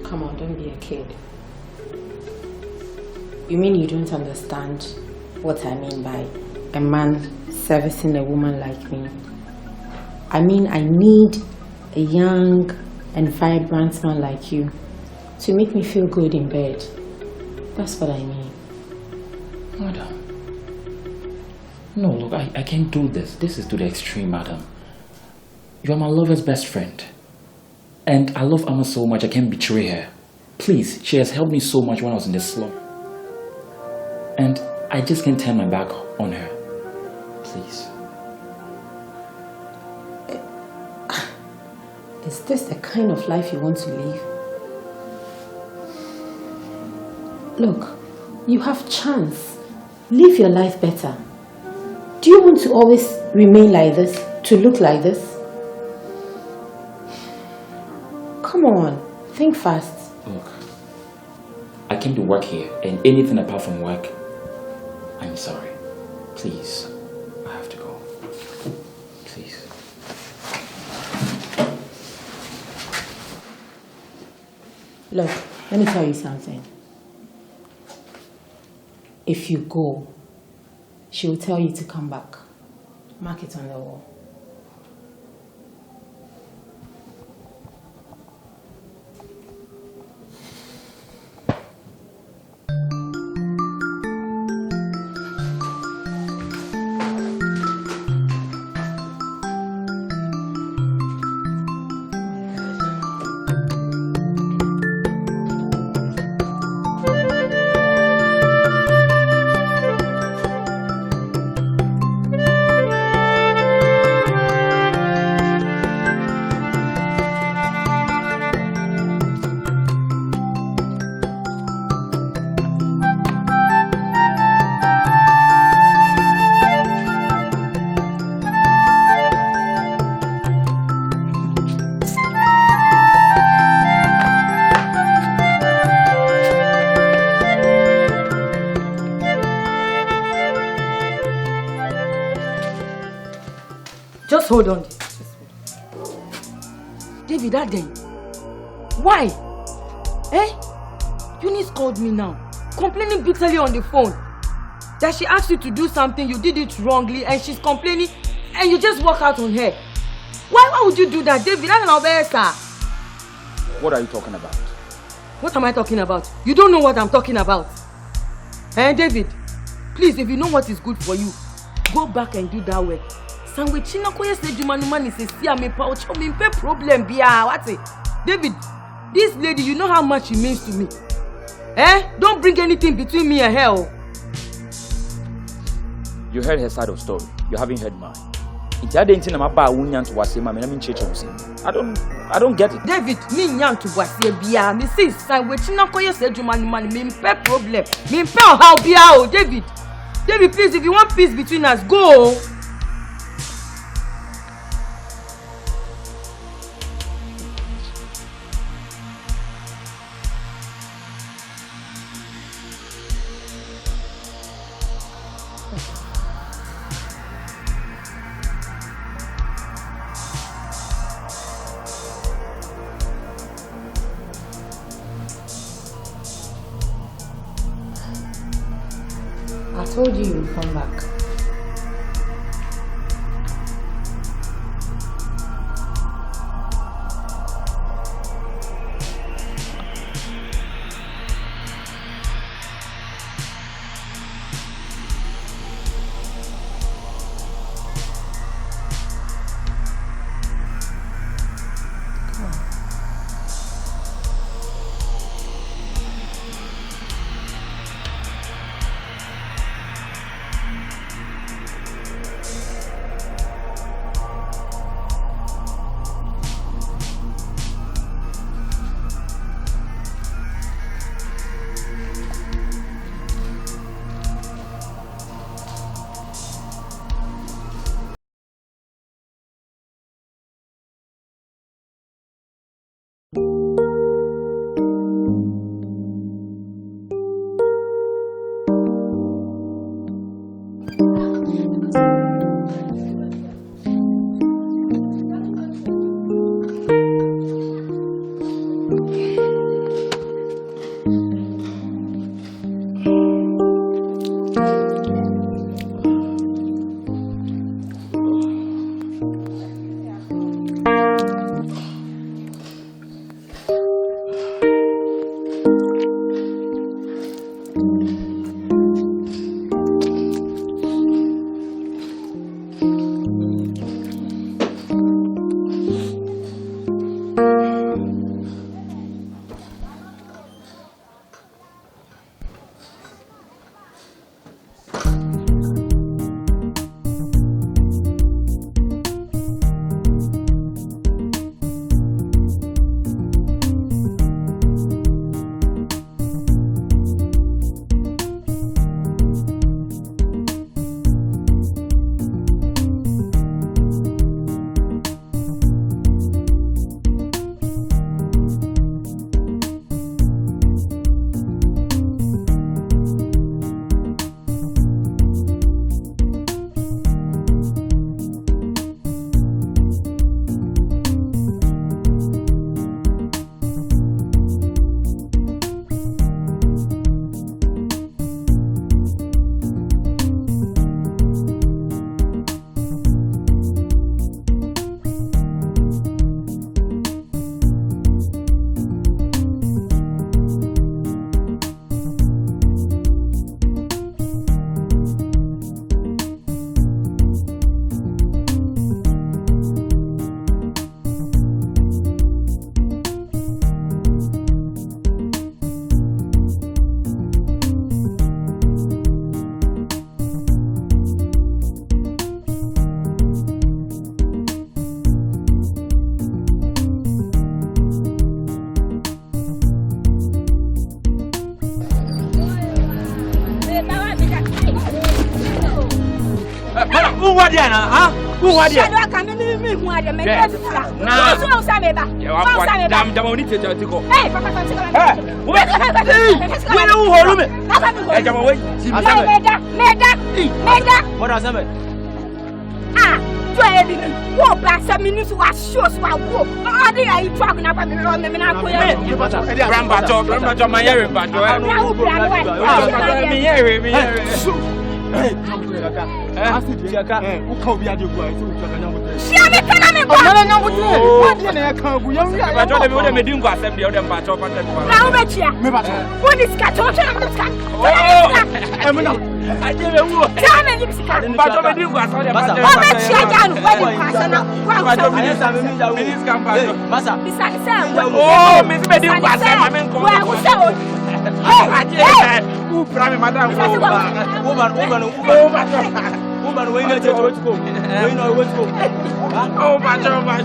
Come on, don't don't be a kid. You mean you don't understand what I mean by a man servicing a woman like me? I mean, I need a young and vibrant man like you to make me feel good in bed. That's what I mean. Madam. No, look, I can't do this. This is to the extreme, madam. You are my lover's best friend. And I love Amma so much, I can't betray her. Please, she has helped me so much when I was in the slum. And I just can't turn my back on her. Please. Is this the kind of life you want to live? Look, you have chance. Live your life better. Do you want to always remain like this? To look like this? Come on, think fast. Look, I came to work here, and anything apart from work, I'm sorry. Please, I have to go. Please. Look, let me tell you something. If you go, she will tell you to come back. Mark it on the wall. Just hold on. David, that day. Why? Eunice called me now, complaining bitterly on the phone that she asked you to do something, you did it wrongly, and she's complaining, and you just walk out on her. Why would you do that, David? That's not fair, sir. What are you talking about? What am I talking about? You don't know what I'm talking about. David, please, if you know what is good for you, go back and do that work. Sandwichina koye se jumanumani se siya me pa ocho me pe problem biya. What it? David, this lady, you know how much she means to me. Don't bring anything between me and her. You heard her side of the story. You haven't heard mine. I don't get it. David, me nyam to wasi biya. Me say sandwichina koye se jumanumani me pe problem. Me pe how biya. David, please, if you want peace between us, go. I told you you'll come back. Who what there huh? Who what there? Shadow can me who are the men. No, so Sameba. Damn, only to go. Hey, Papa, what are some? Ah, walk back some minutes was sure so I walk. Are you talking about me on the Minaco? Grandpa, my hearing, but woman, when you go, when you know what's going oh, my God, my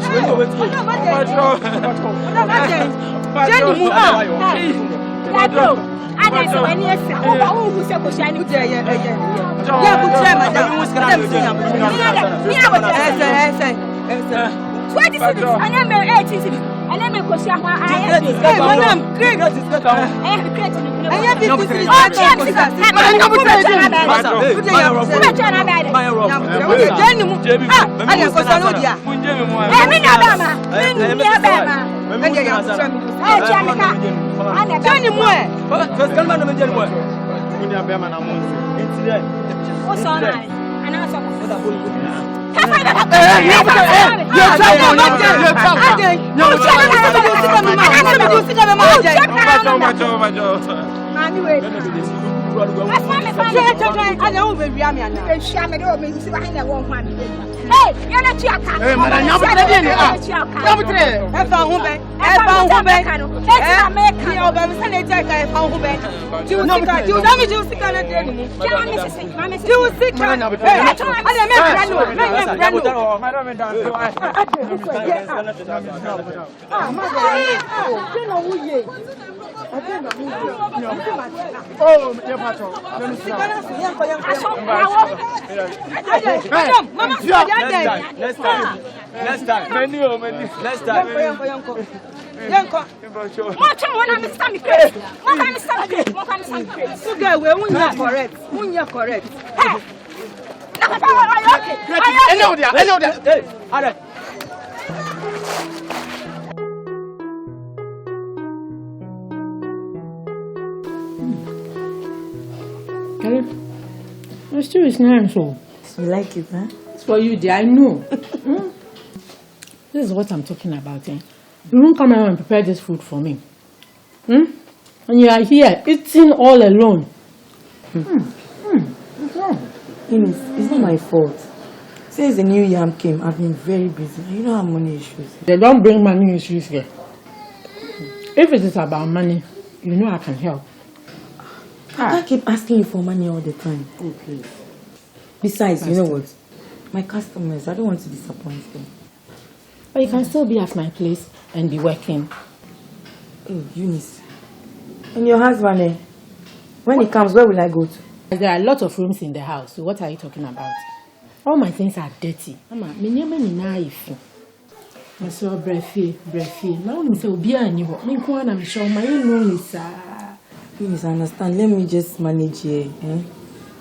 The stew is nice, so you like it, huh? it's for you, dear. I know. This is what I'm talking about, eh? You won't come around and prepare this food for me. And you are here eating all alone. What's wrong? It's not my fault. Since the new yam came, I've been very busy. You know how money issues. They don't bring money issues here. If it is about money, you know I can help. I can't keep asking you for money all the time. Oh, please. Besides, you know what? My customers, I don't want to disappoint them. But you can still be at my place and be working. Oh, Eunice. And your husband, eh? When he comes, where will I go to? There are a lot of rooms in the house, so what are you talking about? All my things are dirty. Mama, me nyama ni na ifi. I saw breathy. Now me say obi anyi ho. Me ko na me show my no me sa. Please understand. Let me just manage here. Eh?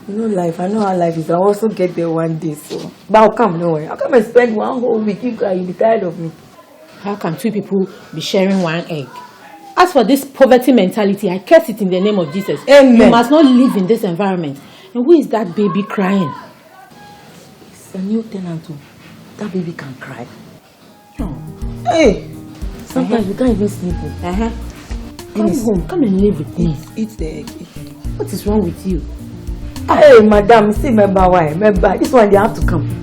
You know life. I know how life is. I'll also get there one day. So, but I'll come. Don't worry. I'll come and spend one whole week. You'll be tired of me. How can two people be sharing one egg? As for this poverty mentality, I curse it in the name of Jesus. Amen. You must not live in this environment. And who is that baby crying? It's a new tenant. That baby can cry. Oh. Hey. Sometimes you can't even sleep. Come home. Come and live with me. Eat the egg. What is wrong with you? Hey, madam, see, remember why? Remember, this one, they have to come.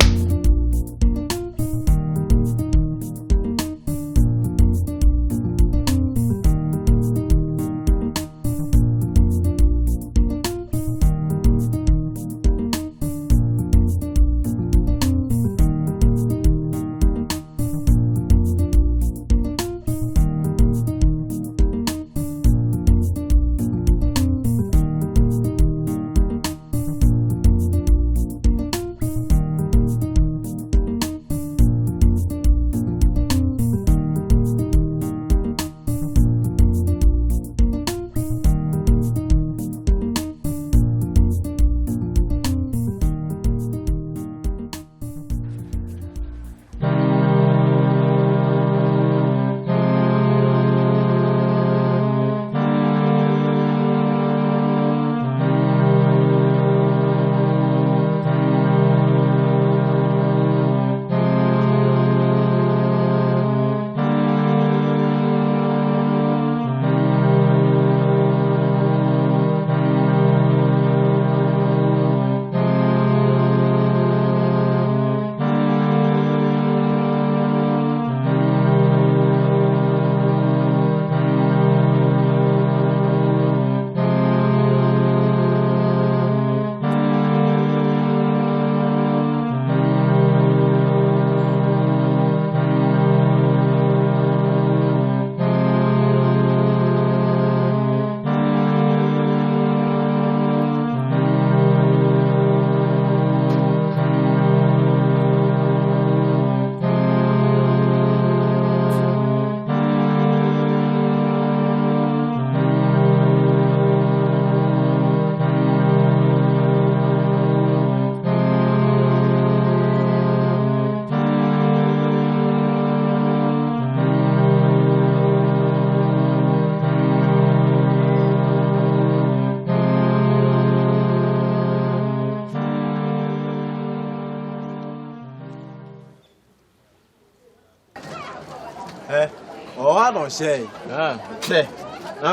Oh, I don't say. Now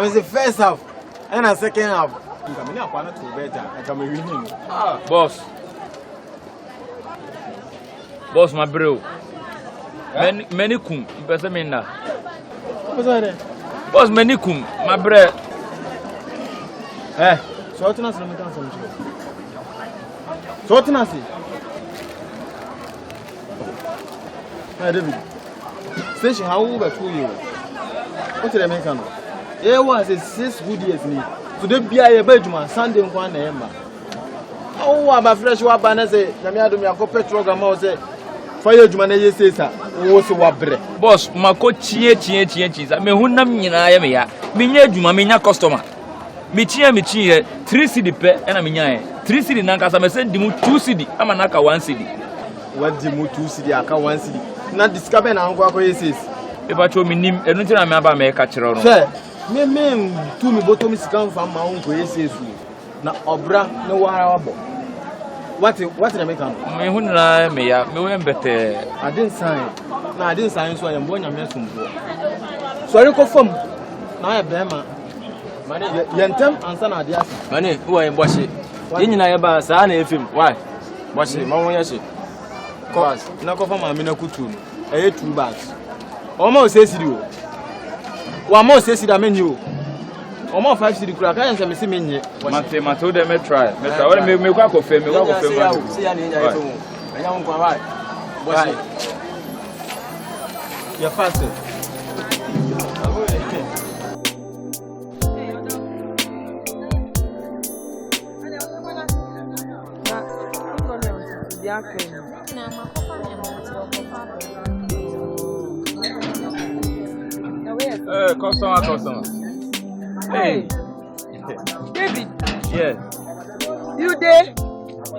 it's the first half and a second half. I'm going to better. I can be winning. Boss. Boss, my bro. Many kum, better me now. What's that? Boss, many kum, my bro. So what's not some time? So what's not? David. Station how over 2 years. What did I make? There was 6 good years. So they be a bedroom Sunday one name. Oh, I'm a fresh water. Say, Namiado, I go petrol. Say, fire Jumane says, also wabre. Boss, my coach, I mean, who name you? I am here. Minya Juma, Minya customer. Michia, 3 cedi per and a minya. 3 cedi Nankas, I send you 2 cedi. I'm a Naka 1 cedi. What the 2 cedi? I can't 1 cedi. Not discover and go says. If I told me, I don't think I'm about my catcher. Sir, me to me bottom is come from my own says. Now, Obra, no wire. What did I make? Me who na me ya me went better. I didn't sign. No, I didn't sign, so I am born a mess. Sorry, confirm. Now I bema. Money, Yentem and Sana Dias. Money, who are in Boshi? In Yaba, Sana, if him. Why? Boshi, Mamoyashi. Cause, no confirm my Minakutu. I ate 2 bags. Almost says you. One more says it, I mean you. Almost 5 city crack. I am missing me. I told them I try. I want to make a coffee. See, I need I don't go right. Boshi. You're faster. Customer. Hey. David. Yes. You there?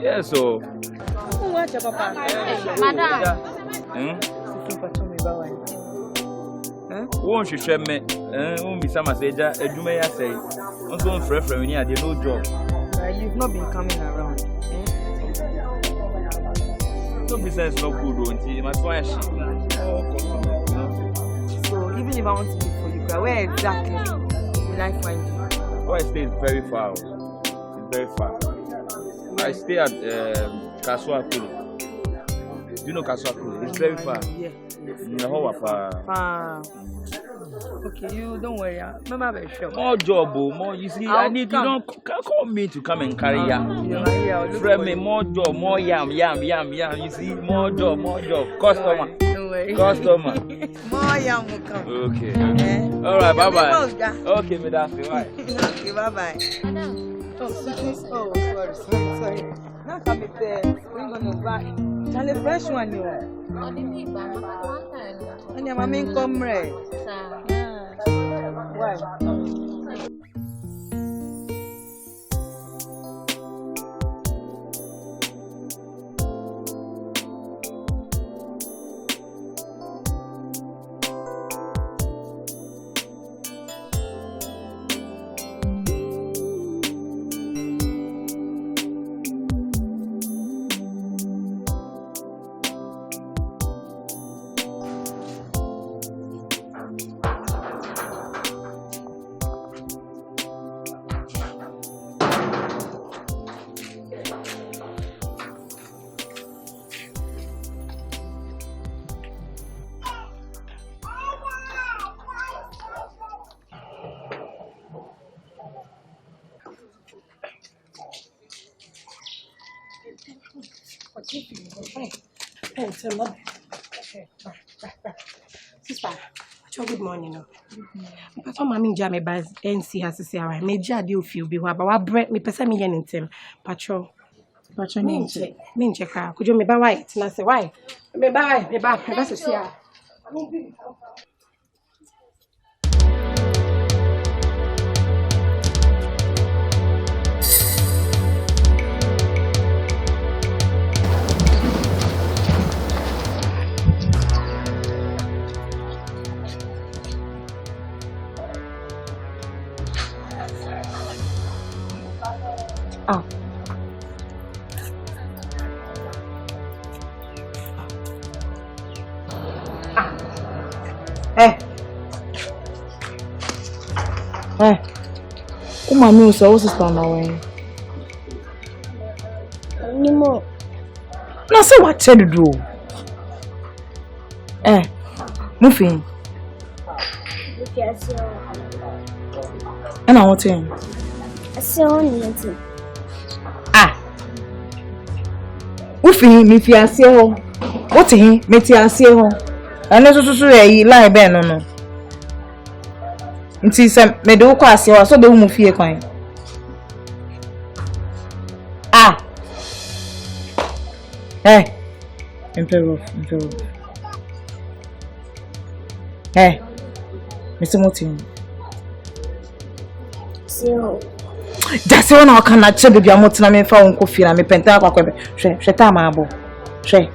Yes, so. Who watch your papa? Madam. Won't you share me? Won't be some say that you may say. What's going for when you had no job? You've not been coming around. No business, no good, won't you? Must why she. So even if I want to look for you, where exactly will I find you? Oh, I stay very far. It's very far. I stay at Kaswakulu. Do you know Kaswakulu? It's very far. Yeah. Okay, you don't worry. Remember, very sure. More job, more. You see, I need you don't call me to come and carry yam. Friend me more job, more yam. You see, more job, customer. Don't worry. Customer. More yam will come. Okay. All right, bye bye. Okay, me that's why. Okay, bye bye. Oh, sorry. Now come it there. We're gonna buy. Charlie, fresh one you want. And your mommy come right. Why? Sister, good morning. But mommy jam by NC has to say, I may judge you feel be but what bread me person me in him. Patrol. Mean check. Could you me buy white? And I say, why? Me buy, that's a see. Oh. Uma mi usa o sister na wen. Ni mo. Na say what tell do? Mufin. And I want him. Asante. Mufin mi fi ase ho. What him me ti ase ho. Ane so e lie be no. Nti se me de ukọ ase ho so de mu fie kwan. Improve. Mr. Motin. Just when I can achieve the Motina me found coffee and me penta kwa she tama abo. She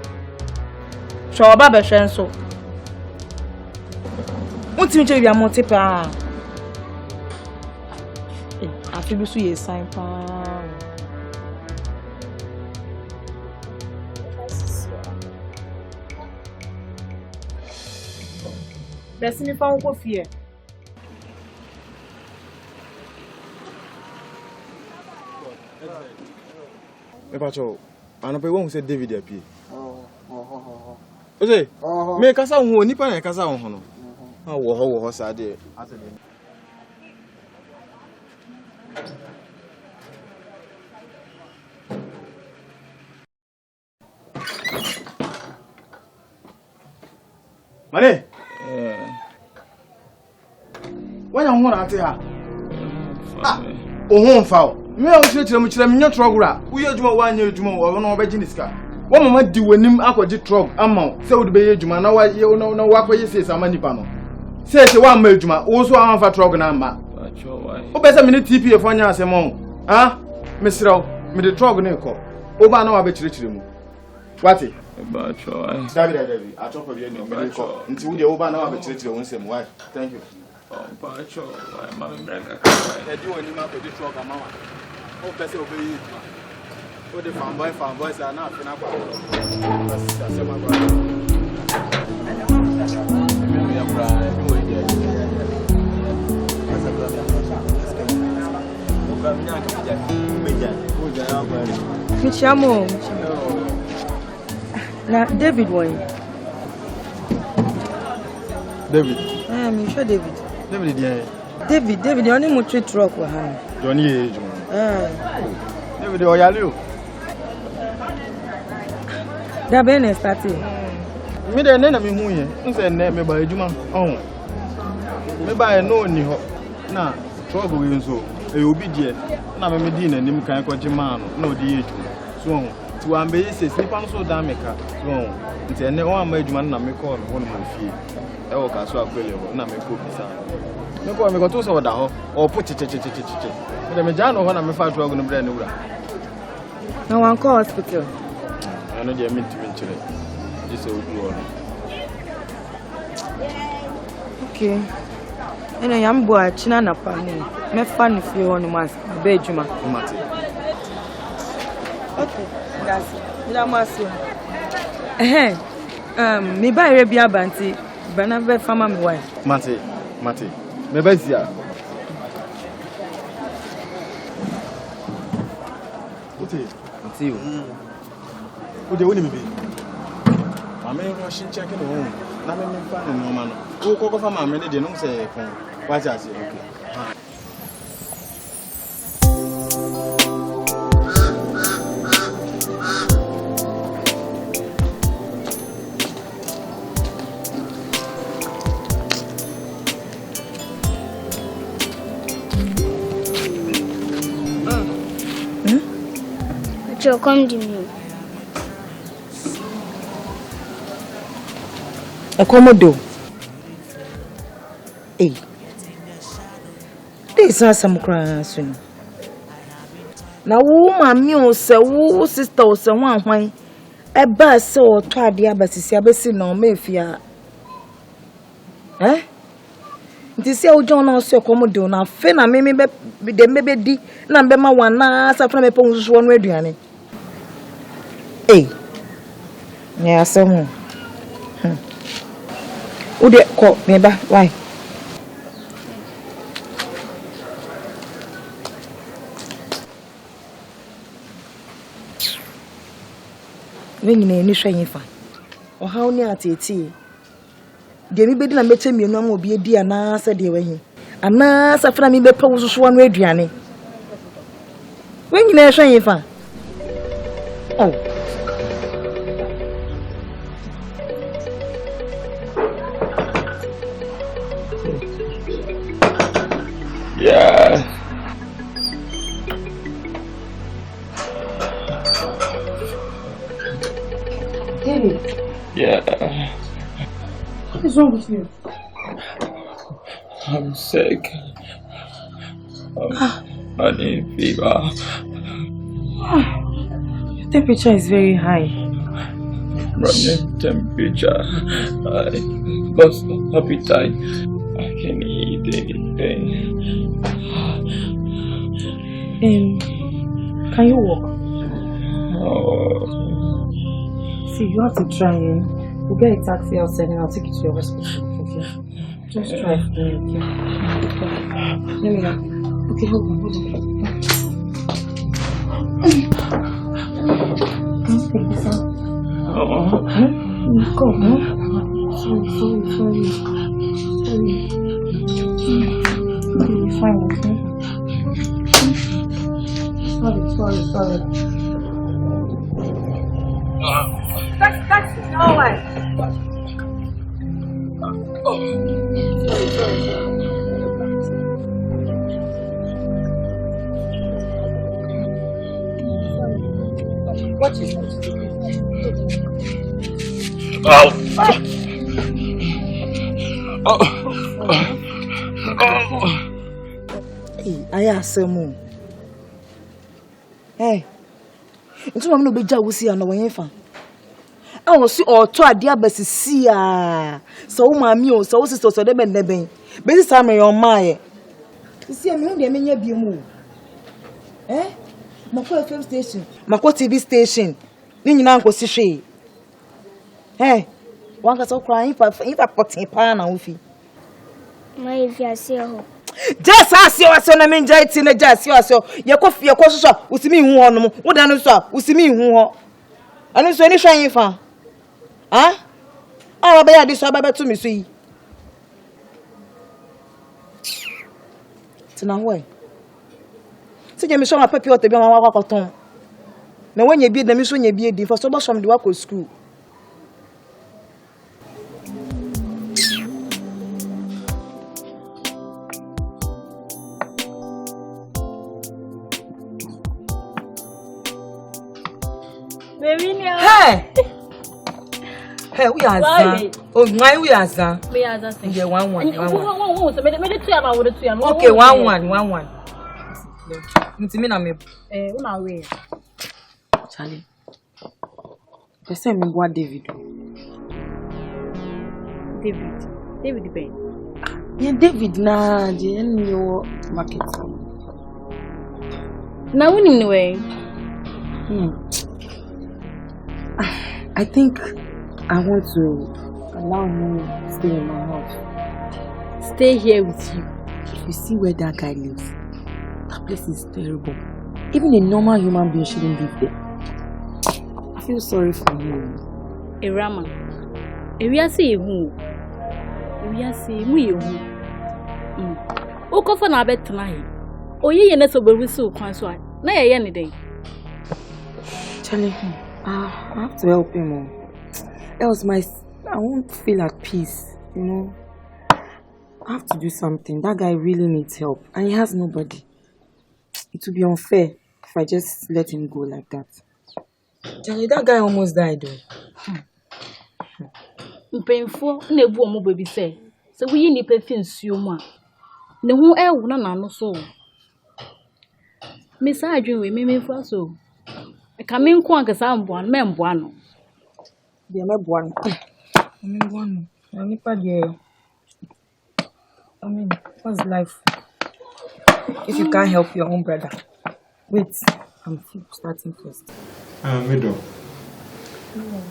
baba she so. Motin che bia moti pa. Afi bi so ye sign pa. Desce me found coffee. Pacho, ana pe won se David apie. Oje, me kasa ho nipa na kasa ho no. Wo ho sa de. Mane. Wanya ho na ate ha. O ho mfa. Me o chire mu nya trogura. Uye adwuma wanya adwuma wo no obeji ni sika. Wo mama di wanim akwaji trog ama se wo de be adwuma na wa na wakoye se sama nipa no. Se wa ma adwuma wo so amfa trog na ama. O be se me ni TPF anya asemo. Mesraw me de trog ne ko. O ba na wa be chire mu. Wati? David, I talk of you no me ko. Nti wo de o ba na wa be chire wo nsem. Why? Thank you. Pacho, why mama brega? E di woni ma ko di trog ama wa. O pese o be yi. O de fanboy say na afina kwa. That's my brother. Me ya bra, me we dey. Asa brother. O ka minya ka ja. Meja. O ja ya kwa. Michamo. Na David boy. David. Me sure David. David dey. David only mo treat truck wa ha. Johnny age. David o yale o. Da been starting. Me dey na me hu ye. Nse na me ba ejuma. Me ba no ni ho. Na truck we nso. Obi die. Na me di na nim kan ko jima no. Na odi eju. So ti wa mbe yese nipa no so dan meka. So nti ene o ama ejuma na me call no no fie. E wo ka so akwele ho na me ko bisa. Me ko to so da ho. O po che. Me me ja no ho na me fa truck no bre ne wura. Na wan call hospital. I know they meant to mention it. This will do on. Okay. Ene yam bo a china na pa ni. Me fa ni fie ho ni mas be adwuma. Mate. Okay. That's it. La maso. Me ba ere bia banti. Bana be fama me wai. Mate. Me ba sia. Oti you. O de woni me bi. Mama e rush check no home. Na me fa no ma no. O kokko fa mama ne de no se kon. Wa ja se okay. Joe, come to me. A Komodo. This is some cries. Now, woman, you say, woo, sister, or someone, why a bus so tried the abbas is no mafia. This old John also Komodo now, Fena, maybe di, number one, after my pons one way. Yeah, some. Who de call me ba? Why? When you need shiny fan. Or how near at tea? Demi bedi na mete mi no am obi edi ana sa de wahi. Ana sa fra mi be pa wo so no aduane. When you need shiny fan. Oh. Yeah. David. Yeah. What is wrong with you? I'm sick. I need fever. Your temperature is very high. Running temperature. I lost appetite. I can't eat anything. Can you walk? Oh. See, you have to try it. We'll get a taxi outside and I'll take you to your hospital. Okay? Just try for me, okay? Let me know. Okay, hold on. Can you take this out? Go, no? Sorry. Okay, you're fine, okay? Sorry. That's all right. What is it? Hey, I ask you. Hey. Nti mo no beja wusi ana won yefa. I was see or to ade abasisi a. So wo maami o, so wo sister so de ben. Be this time your mae. See me no de menya biemu. Mako FM station, Mako TV station. Ni nyina nkosi hwe. Wan ka so kran if potin pa na wo fi. My fiancé ho. Just ask you so na menja iti na just you so ye ko fie ko so usimi hu ho no wo da no so usimi hu ho anu so ni hwan fa ba ya di so ba betu mi so yi tina ho se je mi so ma papi o te bi ma wa kwaton na wanya bi da mi so nya bi edi for so bo so me de wa ko school. Hey, we are Zan. Oh, why we are Zan? We are Zan. Yeah, 1-1. Okay, 1-1. Ntimi na me. Una we. Charlie. Person me boa David. David Ben. Yeah, David na je nyo market. Na woni ni we. I think I want to allow him to stay in my house. Stay here with you. You see where that guy lives? That place is terrible. Even a normal human being shouldn't live there. I feel sorry for him. Erama. Ewiase ehu. Ewiase mu ehu. Okofo na betena he. Oyeye na so bewisu kwan so a. Na yeye ne den. Charlie, I have to help him. Else I won't feel at peace, you know. I have to do something. That guy really needs help and he has nobody. It would be unfair if I just let him go like that. Charlie, that guy almost died though. Painful, nebu omo baby say. So we need to feel nsuo ne ho ewu na no so. Me sa adwen we me fa so. E ka me nko ankasa mboa me mboa no. Dia me boa no. Me boa no. Na nipa dia. I mean, what's life? If you can't help your own brother. Wait, I'm starting first. Middle.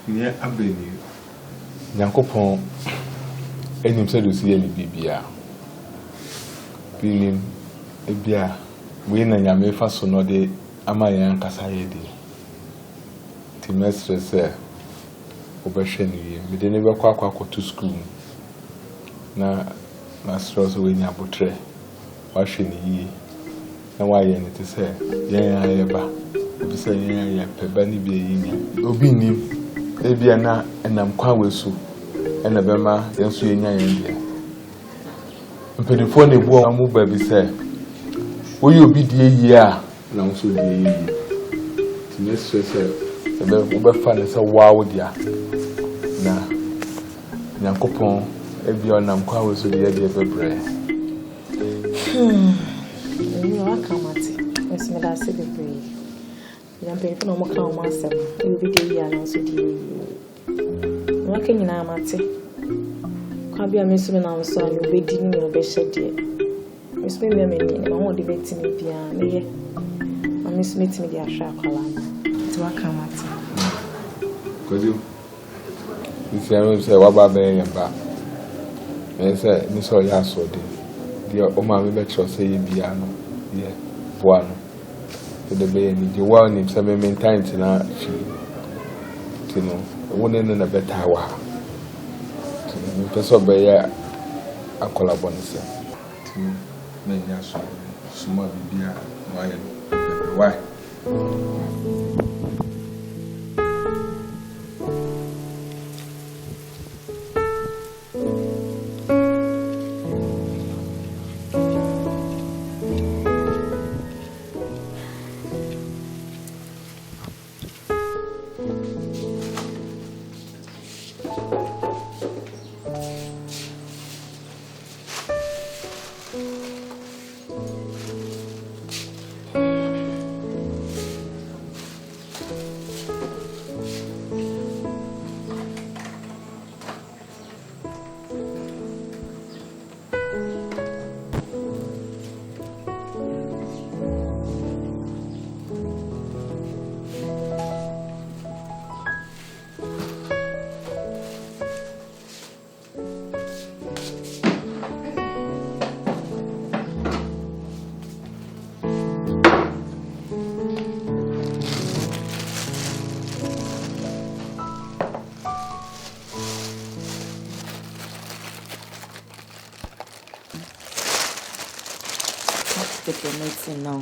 Near Abbey. Yankopon. enim said to see any bibia. Feeling a beer, we na ya mefa so no de amaya nkasa ye de. Timestre say obehwe ni me de ne be kwa to school. Na master so we nya botre. Wa hwe ni yi. Na wa ye ne te say yen aye ba. Obi say yen aye peba ni bi yi nya. Obi nim e bia na enam kwa wesu. Ena bema yenso yenya yen dia. Mpedifo na ebu amu ba bi say oyi obi die yi a na nso die yi. Timestre say ebe fa ne say wow dia. Na Nyankopon ebi onam kwa wesu dia dia bebre. You are kamati. Yes, me da se bebre. Ya mpe no mo ka o ma asem. E bi de yi a na so die. No ka nyina amate. Kwa bia me so me na so anyo be di ni obe hyede. Me so me me ni na ho de beti ni bia me ye. Ma me so metimi de ahwa akwala. Ti wa kamati. Kodu. Nsiano say waba be yamba. Me say ni so ya so de. Dia o ma me be tro say ye bia no. Ye. Boa no. The be ni di wa ni say me maintain na fi. Tino. Wona na better wa. Tino. Peso be ya akola bonse. Tino. Me nya so. Suma bibia wa ye. Why? Take your medicine now.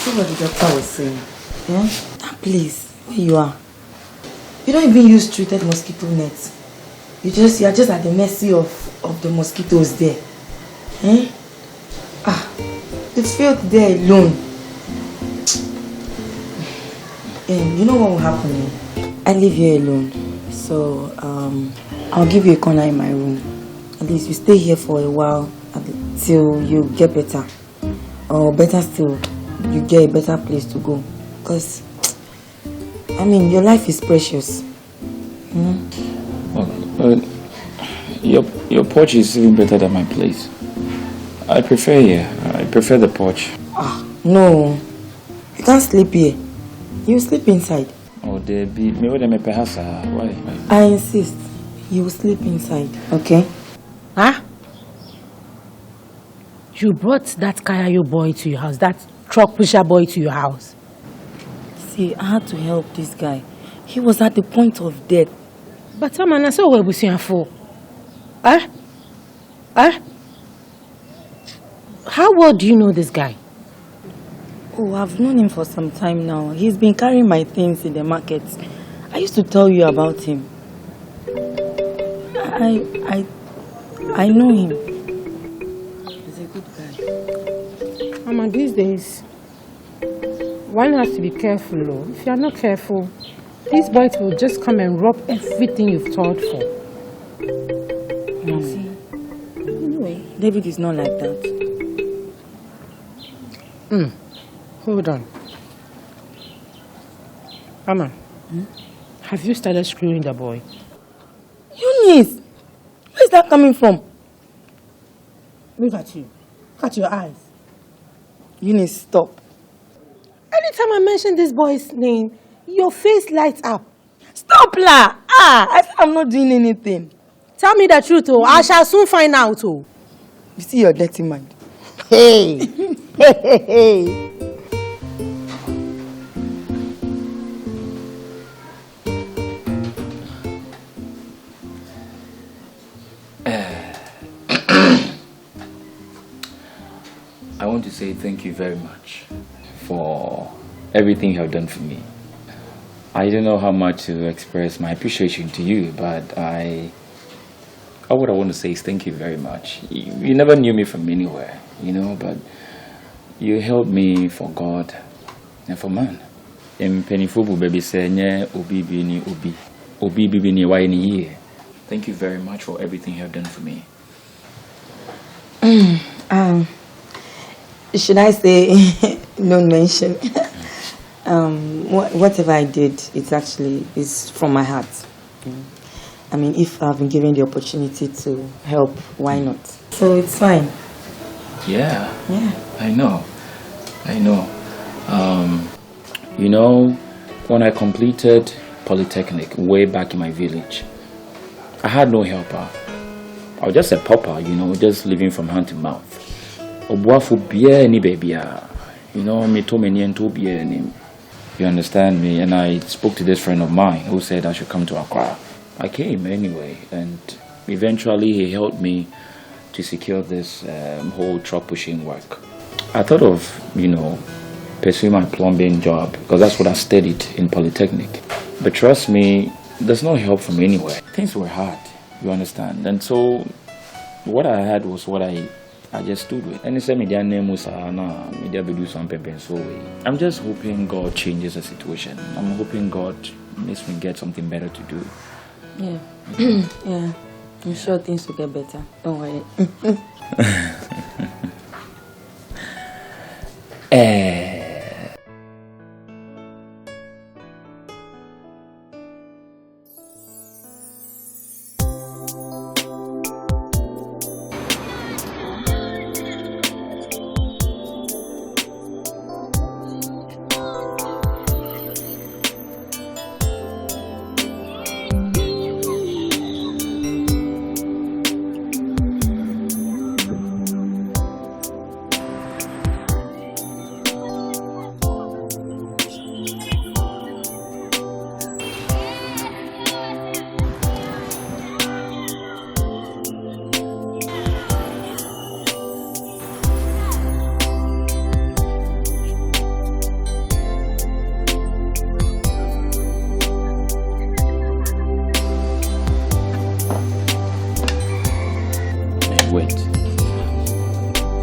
See what the doctor was saying. Yeah? Please, where you are. You don't even use treated mosquito nets. You are just at the mercy of the mosquitoes there. Eh? It's filled there alone. You know what will happen? I live here alone. So I'll give you a corner in my room. At least you stay here for a while till you get better. Or better still, you get a better place to go. Because, your life is precious. Your porch is even better than my place. I prefer here. I prefer the porch. No. You can't sleep here. You sleep inside. Oh, there be. Why? I insist. You will sleep inside. Okay? Huh? You brought that Kayayo boy to your house, that truck pusher boy to your house. See, I had to help this guy. He was at the point of death. But I saw what was here for. Huh? Huh? How well do you know this guy? Oh, I've known him for some time now. He's been carrying my things in the market. I used to tell you about him. I know him. He's a good guy. Mama, these days, one has to be careful, though. If you're not careful, these boys will just come and rob everything you've taught for. See, anyway, David is not like that. Hold on. Mama, have you started screwing the boy? Eunice, where's that coming from? Look at you. Look at your eyes. Eunice, stop. Anytime I mention this boy's name, your face lights up. Stop, la! I said I'm not doing anything. Tell me the truth, oh. I shall soon find out, oh. You see your dirty mind. Hey! Hey! I want to say thank you very much for everything you have done for me. I don't know how much to express my appreciation to you, but all what I want to say is thank you very much. You never knew me from anywhere, you know, but you helped me for God and for man. Thank you very much for everything you have done for me. Should I say, don't mention? Whatever I did, it's from my heart. I mean, if I've been given the opportunity to help, why not? So it's fine. Yeah. I know. You know, when I completed Polytechnic way back in my village, I had no helper. I was just a pauper, you know, just living from hand to mouth. You know, you understand me? And I spoke to this friend of mine who said I should come to Accra. I came anyway, and eventually he helped me to secure this whole truck pushing work. I thought of, you know, pursuing my plumbing job because that's what I studied in Polytechnic. But trust me, there's no help from anywhere. Things were hard, you understand? And so what I had was what I just stood with. And I'm just hoping God changes the situation. I'm hoping God makes me get something better to do. Yeah. Yeah. I'm sure things will get better. Don't worry.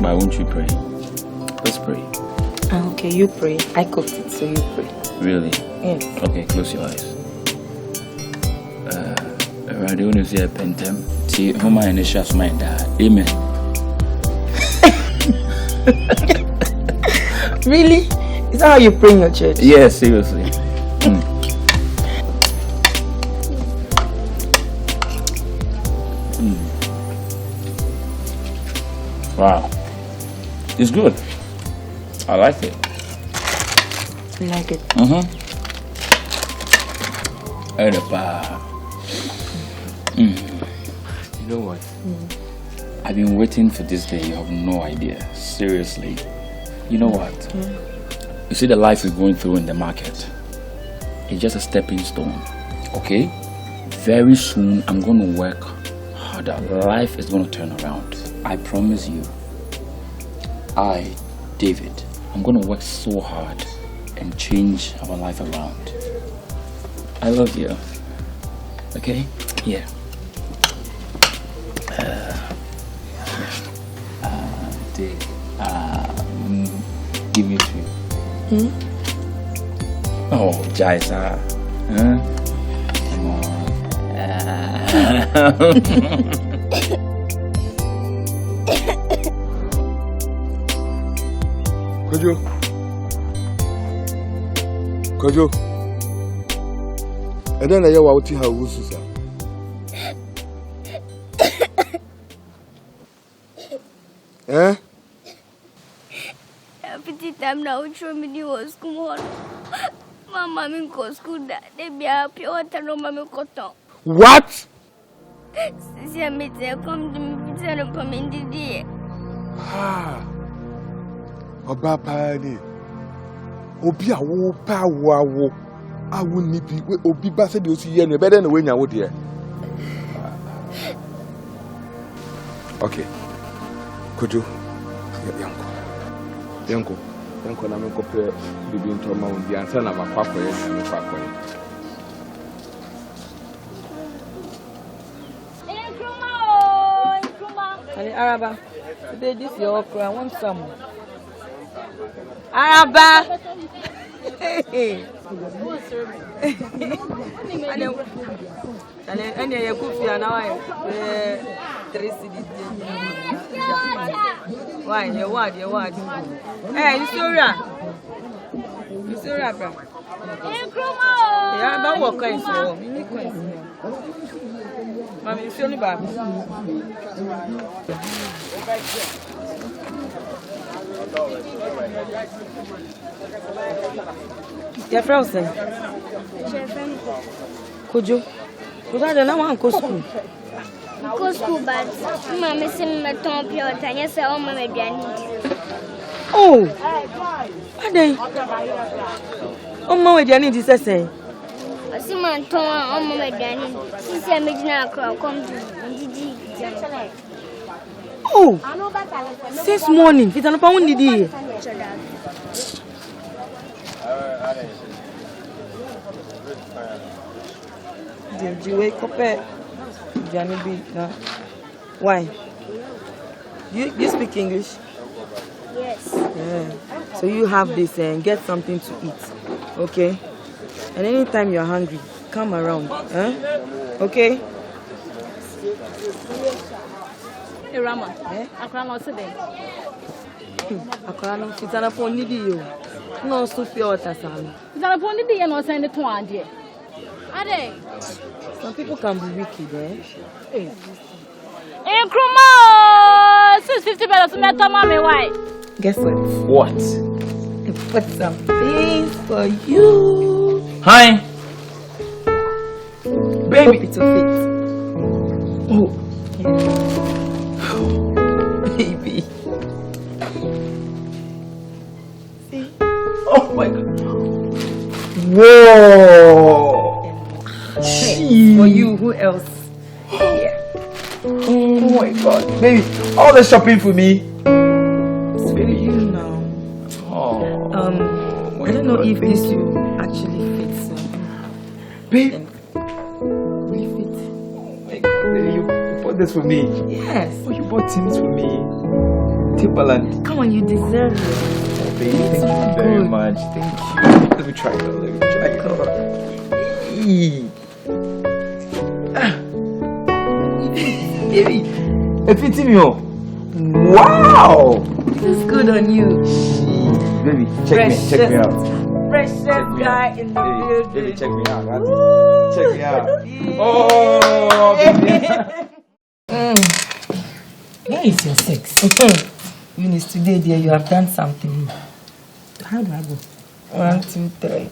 Why won't you pray? Let's pray. Okay, you pray. I cooked it, so you pray. Really? Yes. Okay, close your eyes. I don't want to see a pentem. See, who my initials, my dad. Amen. Really? Is that how you pray in your church? Yes, seriously. Wow. It's good. I like it. You like it? You know what? I've been waiting for this day. You have no idea. Seriously. You know what? You see the life we're going through in the market. It's just a stepping stone. Okay? Very soon I'm going to work harder. Life is going to turn around. I promise you. I, David, I'm going to work so hard and change our life around. I love you. Okay? Yeah. Give me 2. Oh, Jaisa. Huh? Come on. Kojo. And then I hear what you have Susa. Eh? Every time now, show me was Kumawood. Mama, me go school that they be a pure water no mammy cotton. What? See, me come to me, tell them come in the day. Ah. Oba Pani. Obi a wo pa wo. I will need be Obi Bassett, you see, and better than when you would here. Okay. Could you? Yanko, I'm going to be into a mount, the answer of a papa and a papa. Araba, today this your okra. I want some. Araba. And you could feel now 3 cities. Why? Your word. Hey, you still rap, bro. Yeah, about what kinds of Mommy, it's only bad. You're frozen. Could you? Because I don't know how to go school. Go school, but Mamma sent me to pure and yes, I want my Oh, are they? Oh, my dear, need to say. I see my tongue on my Danny. She said, me now come to Oh, since morning, it's an upon the day. Did you wake up at Johnny B? No. Why? You speak English? Yes. Yeah. So you have this and get something to eat, okay? And anytime you're hungry, come around, huh? Okay? Hey, Rama. Akrano today. Akrano, it's an upon you. No, stupid water, son. It's an upon the day and was send it to Andy. Are they? Some people can be wicked, eh? Hey, Kruma! 650 better, matter, mommy, why? Guess what? What? I put some things for you. Hi. Baby. Hope it will fit. Oh. Yeah. Baby. See? Oh my God. Whoa. For you, who else? Yeah. Oh my God. Baby, all the shopping for me. It's for you now. Oh. I don't know if this will actually fit. So. Babe. Will it fit? Oh my God, baby, you bought this for me. Yes. Oh, you bought things for me. Timberland. Come on, you deserve it. Oh, baby, thank you very much. Thank you. Let me try it. Baby, it fits me. Wow! It's good on you. Baby, check me out. Freshest guy in the building. Baby, check me out. Check me out. Oh, baby. Where is your sex? Eunice, today, dear, you have done something. How do I go? 1, 2, 3.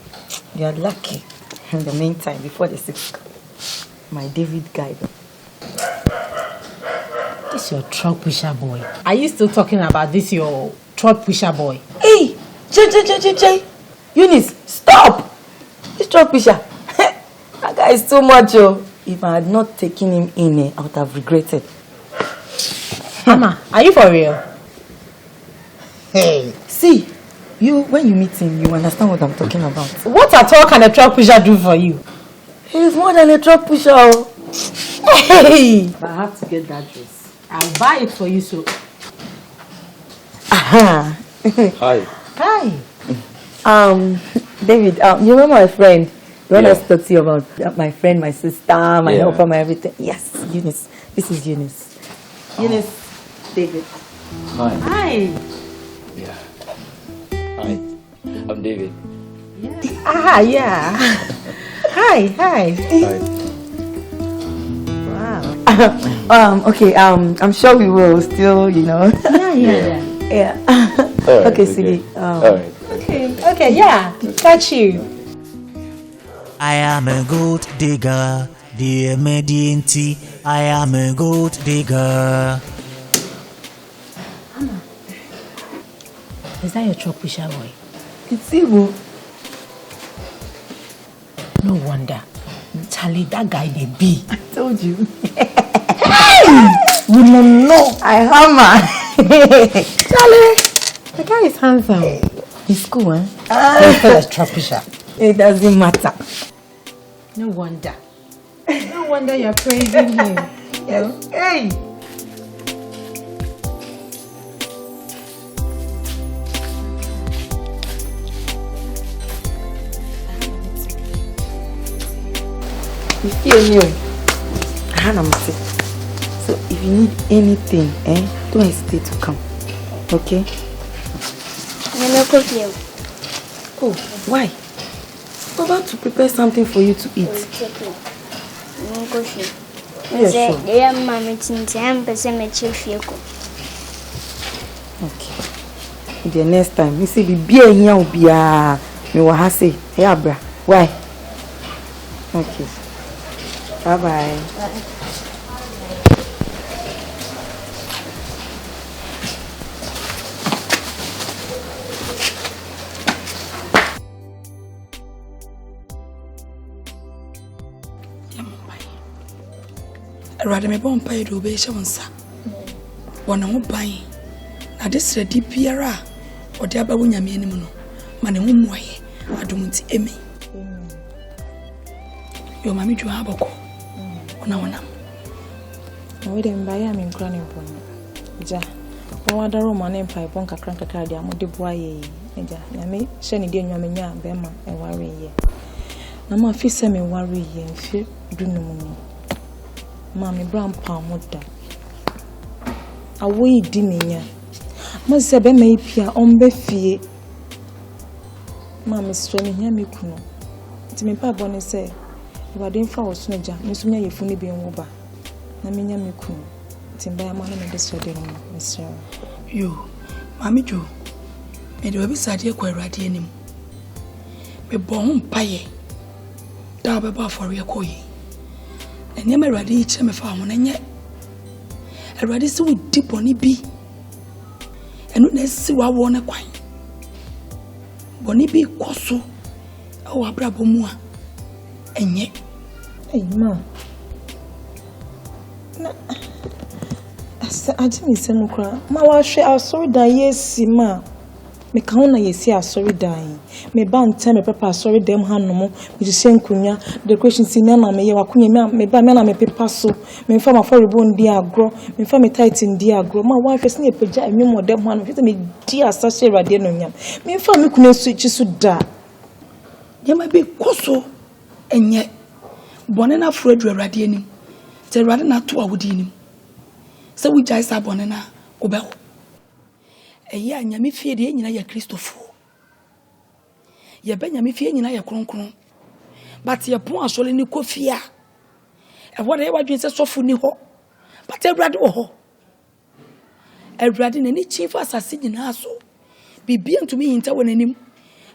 You are lucky. In the meantime, before the 6th, my David guide. This your truck pusher boy. Are you still talking about this your truck pusher boy? Hey! Jay! Eunice, stop! This truck pusher. That guy is too much, oh. If I had not taken him in, I would have regretted. Mama, are you for real? Hey! See, when you meet him, you understand what I'm talking about. What at all can a truck pusher do for you? He's more than a truck pusher. Hey! But I have to get that dress. I'll buy it for you, so. Aha. Hi. Hi. David, you remember my friend? You want us to talk to you about my friend, my sister, my helper, my everything? Yes, Eunice. This is Eunice. Eunice, David. Hi. Hi. Yeah. Hi. I'm David. Ah, yeah. Hi. Hi. Wow. Okay, I'm sure we will still, Yeah. Yeah. Right, okay, Sidi. Alright. Okay, yeah. Catch you. I am a gold digger, dear Ghanaian Twi. I am a gold digger. Is that your truck pusher boy? It's evil. No wonder. Charlie, that guy they be. I told you. You don't know. I hammer. Charlie, the guy is handsome. He's cool, eh? He's a truck pusher. It doesn't matter. No wonder. No wonder you're praising him. Yes. Hey. You feel me? So if you need anything, don't hesitate to come. Okay? Oh, why? I'm about to prepare something for you to eat. Yes, sure. Okay. The next time, you see, be here will be me wa say, hey, bra. Why? Okay. Bye bye. Rather me bon pay do be shawonsa. Wana ho ban. Na this ready biara o de aba wonya me anim no. Ma ne ho moye adomunti emi. Yo mami ju aboko. Ona. Na we dem buy am in crane pon. Ja. Wa da ro man empire pon kakran kakra dia mo de boa ye. Ja. Na me hye ne de nwame nya be ma e ware ye. Na ma fi se me ware ye mfi dunum ni. Mami brown pamuda awoyi di menya mase be mai pia ombe fie mami stremi hia me kuno ti me pa bone se ibade mfa wo so ja me so nya yefu ne bi enwo ba na menya me kuno ti mba ya ma na de so de no mesra yo mami jo me de obi sade kwa awrade anim me bo ho mpaye da be ba for ye koyi enye me awrade yi che me fa ho na nye awrade se wo di boni bi enu na si wa wo na kwan boni bi koso e wo abrabo mu a enye ma na asa ajimi se mu kra ma wa hwe asori dan yesi ma me ka ho na yesi asori dan me ba ntem me papa asori dem hanom me ji senkunya decoration si na na me ye wakunya me ba me na me pepa so me fa ma for bo ndi agro me fa me tight ndi agro ma wa hwe se na pagya enwom dem hanom hwe se me di asase rade no nyam me fa me kuna su chi su da yema be koso enye bone na afro rade anim te rade na to awudi anim se wi jai sa bone na obeho eyi anyame fie de nyina ya Kristofo ye be nyame fie nyina ya kronkron but ye pon asole ni kofia e wo de ye wadwen se sofu ni ho but awrade wo ho awrade na ni chief asase nyina so bibia ntumi hinta wonanim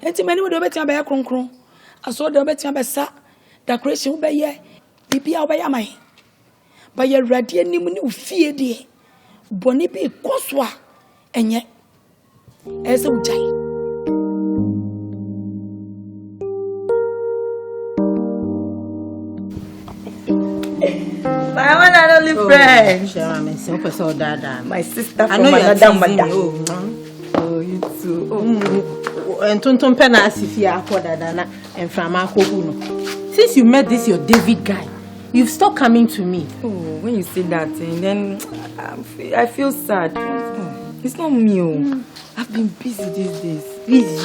enti mani wo de obetia be ya kronkron aso de obetia be sa decoration be ye bibia wo be ya mai ba ye awrade anim ni ufie de boni bi koso a enye ese ujai my one and only friend. My sister from another mother. Oh, you too. and tonton pena asifia akodadana and from Akobuno. Since you met this your David guy, you've stopped coming to me. Oh, when you say that, then I feel sad. It's not me. I've been busy these days. Busy?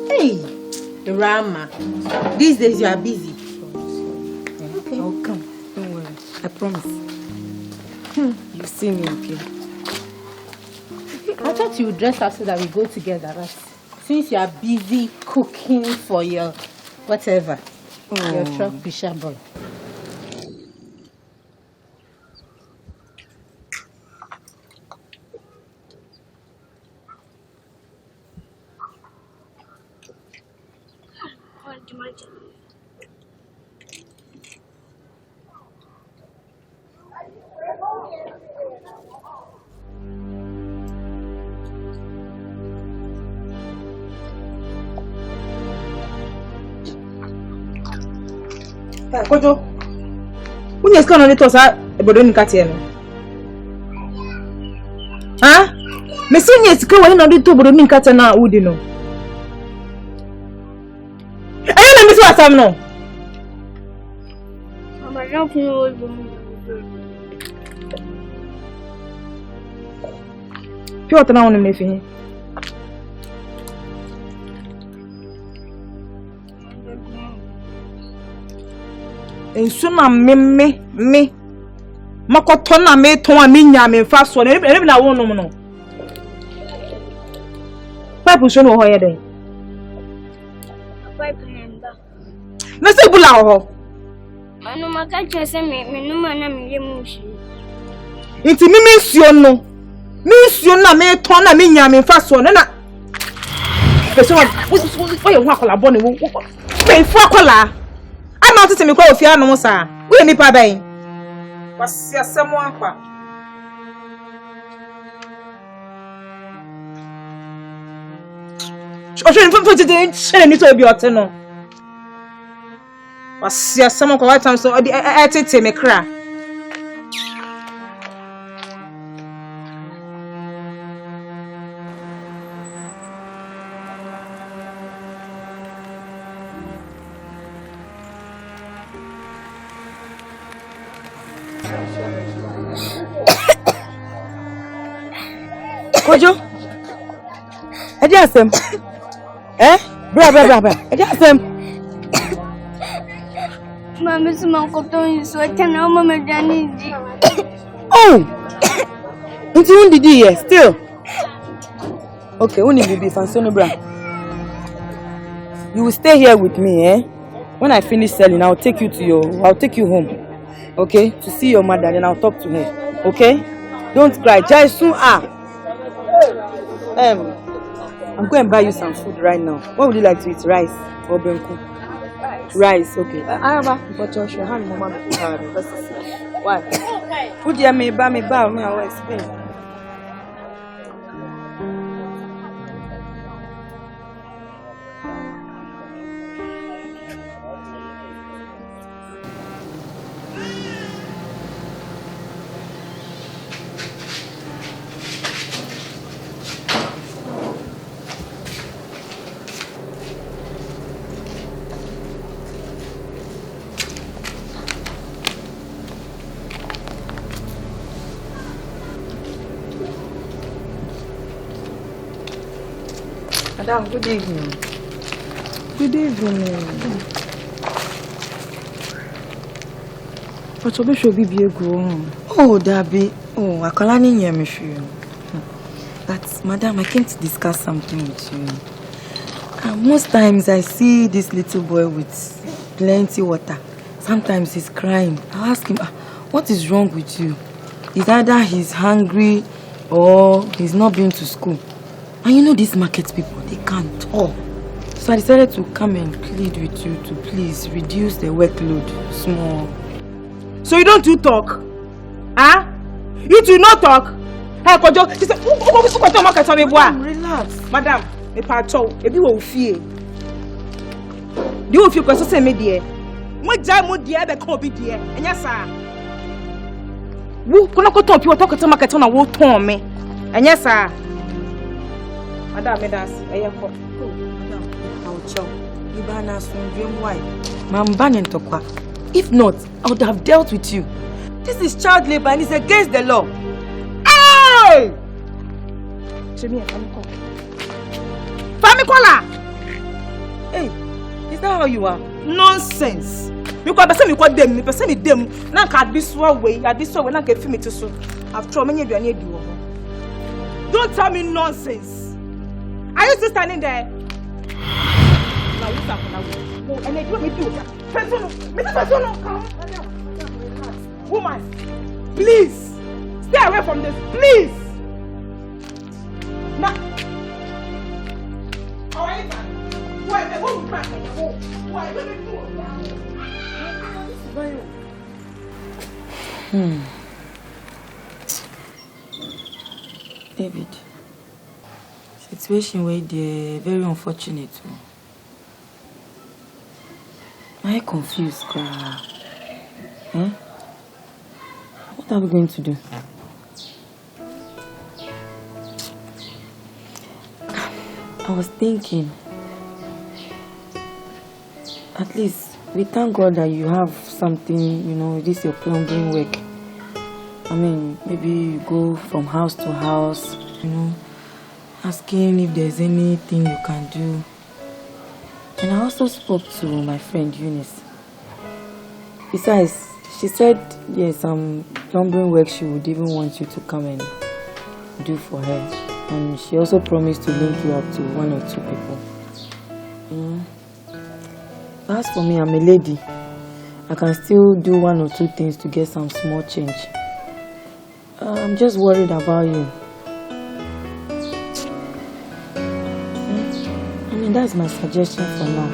Hey, Rama, these days you are busy. Okay. I'll come. Don't worry. I promise. You see me, okay? I thought you would dress up so that we go together. But since you are busy cooking for your whatever, your truck bishable. Kojo, when you come on it was a bodoni katieno. Huh? Me see you go when on the two bodoni katena udi no. I don't know what I'm no. Mama, don't know. Pure tana on me fi. Nsuna me makoto na me ton ami nya me fa so na e na wo no no pipe so no ho ye den Pipe nenda. na se bula ho Manu maka chese me numa na me yemushi. inti mi nsuo no mi nsuo na me ton na me nya me fa so na person wo ye ho akola bo ne wo me fu akola ama tete me kwa ofia no sa wo ni pa ben wasi asemo akwa ojo ni fun tete chere ni to bi ote no wasi asemo kwa what time so tete me kra Kojo, edi asem. Bra. Edi asem. Mama, suma koton so tena mama dani. Oh. Unti undi di here still. Okay, uni bibi fansono bra. You will stay here with me, eh? When I finish selling, I'll take you home. Okay? To see your mother, then I'll talk to her. Okay? Don't cry. Jai soon I'm going to buy you some food right now. What would you like to eat? Rice or benku? Rice, okay. But Joshua, how mama why? Food ya me ba me I will explain. Madam, good evening. Good evening. But you should be go. Oh, Dabi. Oh, I can't hear me. But, Madam, I came to discuss something with you. Most times I see this little boy with plenty water. Sometimes he's crying. I ask him, what is wrong with you? It's either he's hungry or he's not been to school. And you know these market people, they can't talk. So I decided to come and plead with you to please reduce the workload small. So you don't do talk? Huh? You do not talk? Hey, Kojo, she said, relax. Madam, me pacho, ebi wo fie. Di wo fie kwaso se me de. Mo jai mo de be kan obi de. Enya sa. Wo kono ko ton pi wo talk to market na wo ton me. Enya sa. Madam, that's a for. I'll chow. You ban us from dream why? Mam banning to qua. If not, I would have dealt with you. This is child labor and it's against the law. Hey! Jimmy, Famikola! Hey, is that how you are? Nonsense! You can say me what them, me person me them. Now can't be so away. I this way. Now get me to so. After all, many of you are near you. Don't tell me nonsense. Are you still standing there? Now look up now. And I do me do. Woman, please stay away from this, please. Now, alright, why the whole crack? Why don't you do? David, situation where they're very unfortunate. I'm confused, Clara. Eh? What are we going to do? I was thinking, at least we thank God that you have something, you know, this is your plumbing work. I mean, maybe you go from house to house, you know, asking if there's anything you can do. And I also spoke to my friend Eunice. Besides, she said, yes, some plumbing work she would even want you to come and do for her. And she also promised to link you up to 1 or 2 people. As for me, I'm a lady. I can still do 1 or 2 things to get some small change. I'm just worried about you. I mean, that's my suggestion for now.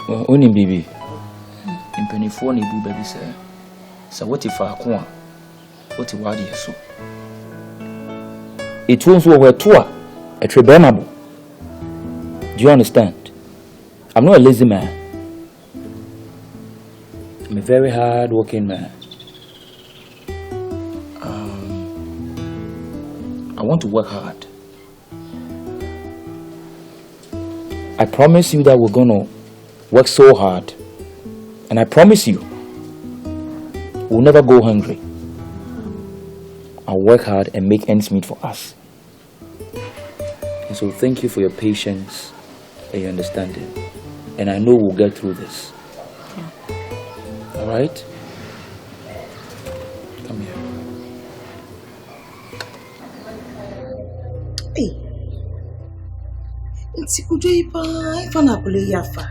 Well, only baby. In penny for ni do baby sir. So what if I come? What if I do so? It won't so where to a trebemable. Do you understand? I'm not a lazy man. I'm a very hard working man. I want to work hard. I promise you that we're gonna work so hard, and I promise you we'll never go hungry. I'll work hard and make ends meet for us. And so thank you for your patience and your understanding, and I know we'll get through this. All right? Come here. Hey, it's good if I'm not going to yafa.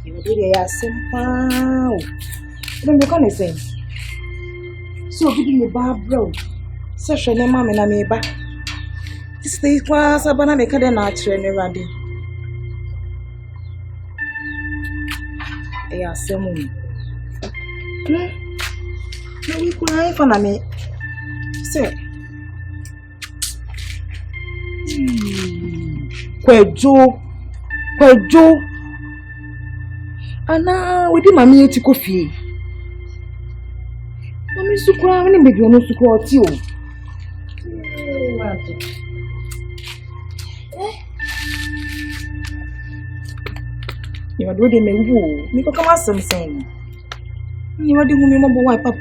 You did a simple. Don't make any sense. So give me bar bro. Session name mama na me ba. This day class abana make the natural ne ready. Yeah, same. No, we cry for me. Say. Kwejo. Ana, we di mami eti kofi. Mami sukwa, ni baby ono sukwa oti o. You are doing me woo. Niko kama something. You are doing me mo bo wipe up.